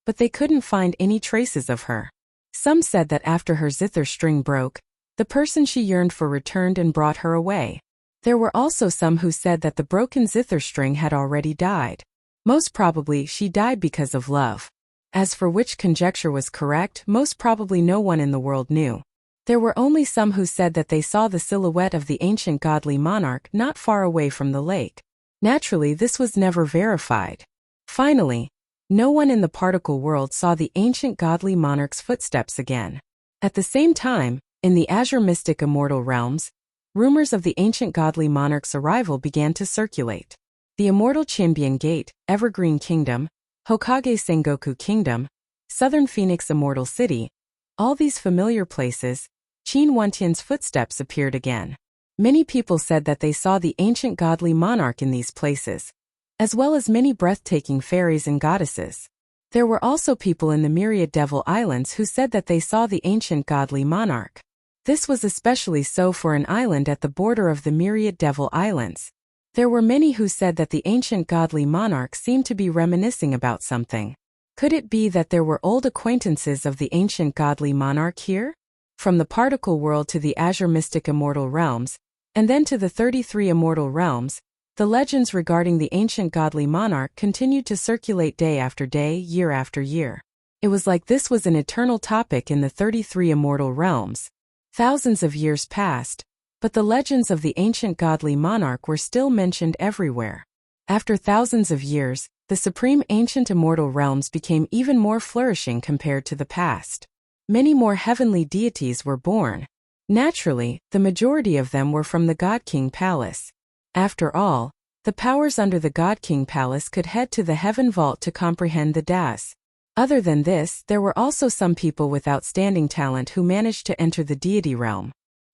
but they couldn't find any traces of her. Some said that after her zither string broke, the person she yearned for returned and brought her away. There were also some who said that the broken zither string had already died. Most probably she died because of love. As for which conjecture was correct, most probably no one in the world knew. There were only some who said that they saw the silhouette of the ancient godly monarch not far away from the lake. Naturally, this was never verified. Finally, no one in the particle world saw the ancient godly monarch's footsteps again. At the same time, in the azure mystic immortal realms, rumors of the ancient godly monarch's arrival began to circulate. The immortal Chinbian Gate, Evergreen Kingdom, Hokage Sengoku Kingdom, Southern Phoenix Immortal City, all these familiar places, Qin Wentian's footsteps appeared again. Many people said that they saw the ancient godly monarch in these places, as well as many breathtaking fairies and goddesses. There were also people in the myriad Devil Islands who said that they saw the ancient godly monarch. This was especially so for an island at the border of the myriad Devil Islands. There were many who said that the ancient godly monarch seemed to be reminiscing about something. Could it be that there were old acquaintances of the ancient godly monarch here? From the particle world to the azure mystic immortal realms, and then to the 33 immortal realms, the legends regarding the ancient godly monarch continued to circulate day after day, year after year. It was like this was an eternal topic in the 33 immortal realms. Thousands of years passed, but the legends of the ancient godly monarch were still mentioned everywhere. After thousands of years, the supreme ancient immortal realms became even more flourishing compared to the past. Many more heavenly deities were born. Naturally, the majority of them were from the God King Palace. After all, the powers under the God King Palace could head to the Heaven Vault to comprehend the Das. Other than this, there were also some people with outstanding talent who managed to enter the deity realm.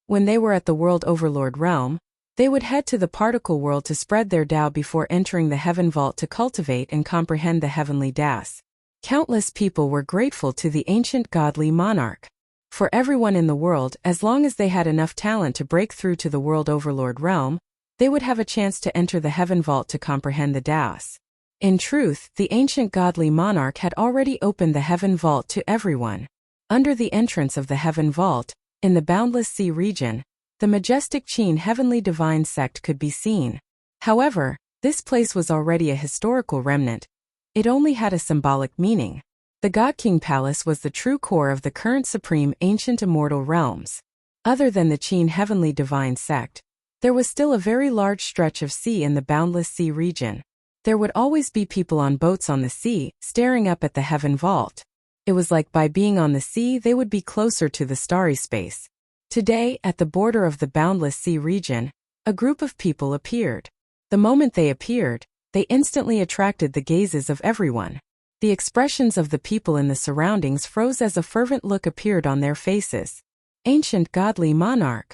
When they were at the World Overlord realm, they would head to the particle world to spread their Tao before entering the Heaven Vault to cultivate and comprehend the heavenly Das. Countless people were grateful to the ancient godly monarch. For everyone in the world, as long as they had enough talent to break through to the World Overlord realm, they would have a chance to enter the Heaven Vault to comprehend the Das. In truth, the ancient godly monarch had already opened the Heaven Vault to everyone. Under the entrance of the Heaven Vault, in the Boundless Sea region, the majestic Qin Heavenly Divine Sect could be seen. However, this place was already a historical remnant. It only had a symbolic meaning. The God King Palace was the true core of the current supreme ancient immortal realms. Other than the Qin Heavenly Divine Sect, there was still a very large stretch of sea in the Boundless Sea region. There would always be people on boats on the sea, staring up at the Heaven Vault. It was like by being on the sea they would be closer to the starry space. Today, at the border of the Boundless Sea region, a group of people appeared. The moment they appeared, they instantly attracted the gazes of everyone. The expressions of the people in the surroundings froze as a fervent look appeared on their faces. Ancient godly monarch.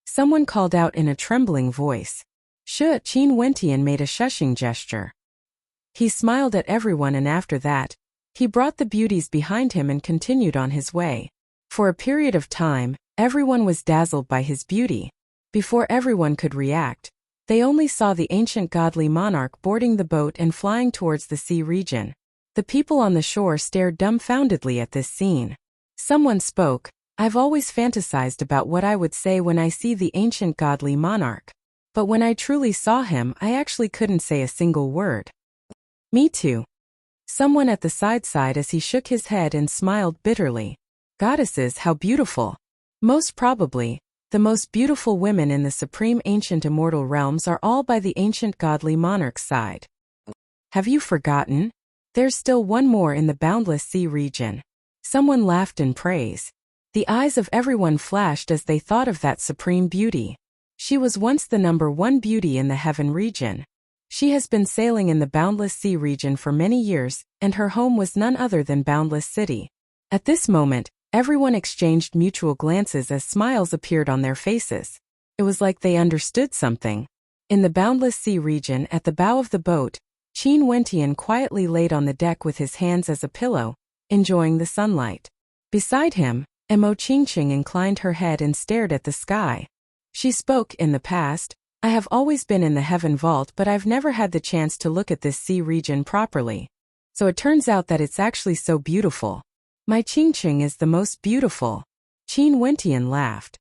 Someone called out in a trembling voice. Qin Wentian made a shushing gesture. He smiled at everyone, and after that, he brought the beauties behind him and continued on his way. For a period of time, everyone was dazzled by his beauty. Before everyone could react, they only saw the ancient godly monarch boarding the boat and flying towards the sea region. The people on the shore stared dumbfoundedly at this scene. Someone spoke. I've always fantasized about what I would say when I see the ancient godly monarch. But when I truly saw him, I actually couldn't say a single word. Me too. Someone at the side sighed as he shook his head and smiled bitterly. Goddesses, how beautiful. Most probably, the most beautiful women in the supreme ancient immortal realms are all by the ancient godly monarch's side. Have you forgotten? There's still one more in the Boundless Sea region. Someone laughed in praise. The eyes of everyone flashed as they thought of that supreme beauty. She was once the #1 beauty in the heaven region. She has been sailing in the Boundless Sea region for many years, and her home was none other than Boundless City. At this moment, everyone exchanged mutual glances as smiles appeared on their faces. It was like they understood something. In the Boundless Sea region, at the bow of the boat, Qin Wentian quietly laid on the deck with his hands as a pillow, enjoying the sunlight. Beside him, Mo Qingqing inclined her head and stared at the sky. She spoke in the past. I have always been in the heaven vault, but I've never had the chance to look at this sea region properly. So it turns out that it's actually so beautiful. My Qingqing is the most beautiful. Qin Wentian laughed.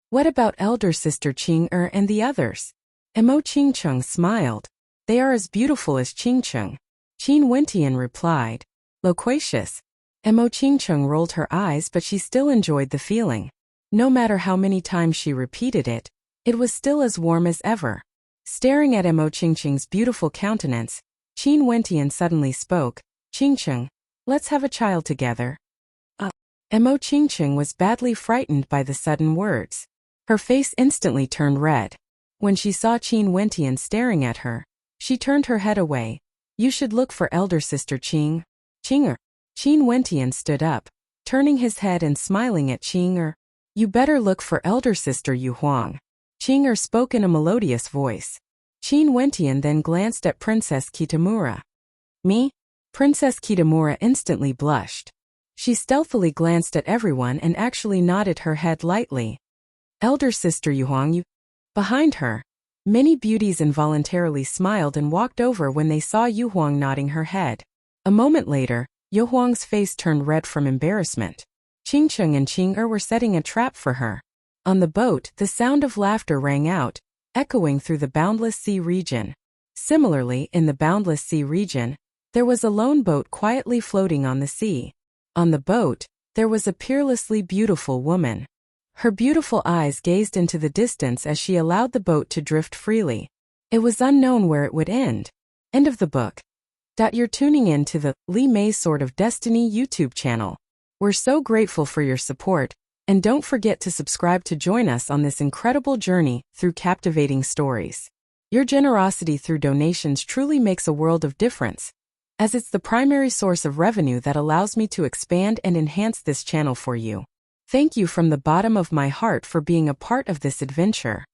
What about elder sister Qing'er and the others? Mo Qingcheng smiled. They are as beautiful as Qingcheng. Qin Wentian replied. Loquacious. Mo Qingcheng rolled her eyes, but she still enjoyed the feeling. No matter how many times she repeated it, it was still as warm as ever. Staring at Mo Qingcheng's beautiful countenance, Qin Wentian suddenly spoke. Qingcheng, let's have a child together. Mo Qingcheng was badly frightened by the sudden words. Her face instantly turned red. When she saw Qin Wentian staring at her, she turned her head away. You should look for elder sister Qing'er. Qin Wentian stood up, turning his head and smiling at Qing'er. You better look for elder sister Yu Huang. Qing'er spoke in a melodious voice. Qin Wentian then glanced at Princess Kitamura. Me? Princess Kitamura instantly blushed. She stealthily glanced at everyone and actually nodded her head lightly. Elder sister Yu Huang, Behind her, many beauties involuntarily smiled and walked over when they saw Yu Huang nodding her head. A moment later, Yu Huang's face turned red from embarrassment. Qingcheng and Qing'er were setting a trap for her. On the boat, the sound of laughter rang out, echoing through the boundless sea region. Similarly, in the boundless sea region, there was a lone boat quietly floating on the sea. On the boat, there was a peerlessly beautiful woman. Her beautiful eyes gazed into the distance as she allowed the boat to drift freely. It was unknown where it would end. End of the book. You're tuning in to the Li Mei's Sword of Destiny YouTube channel. We're so grateful for your support, and don't forget to subscribe to join us on this incredible journey through captivating stories. Your generosity through donations truly makes a world of difference, as it's the primary source of revenue that allows me to expand and enhance this channel for you. Thank you from the bottom of my heart for being a part of this adventure.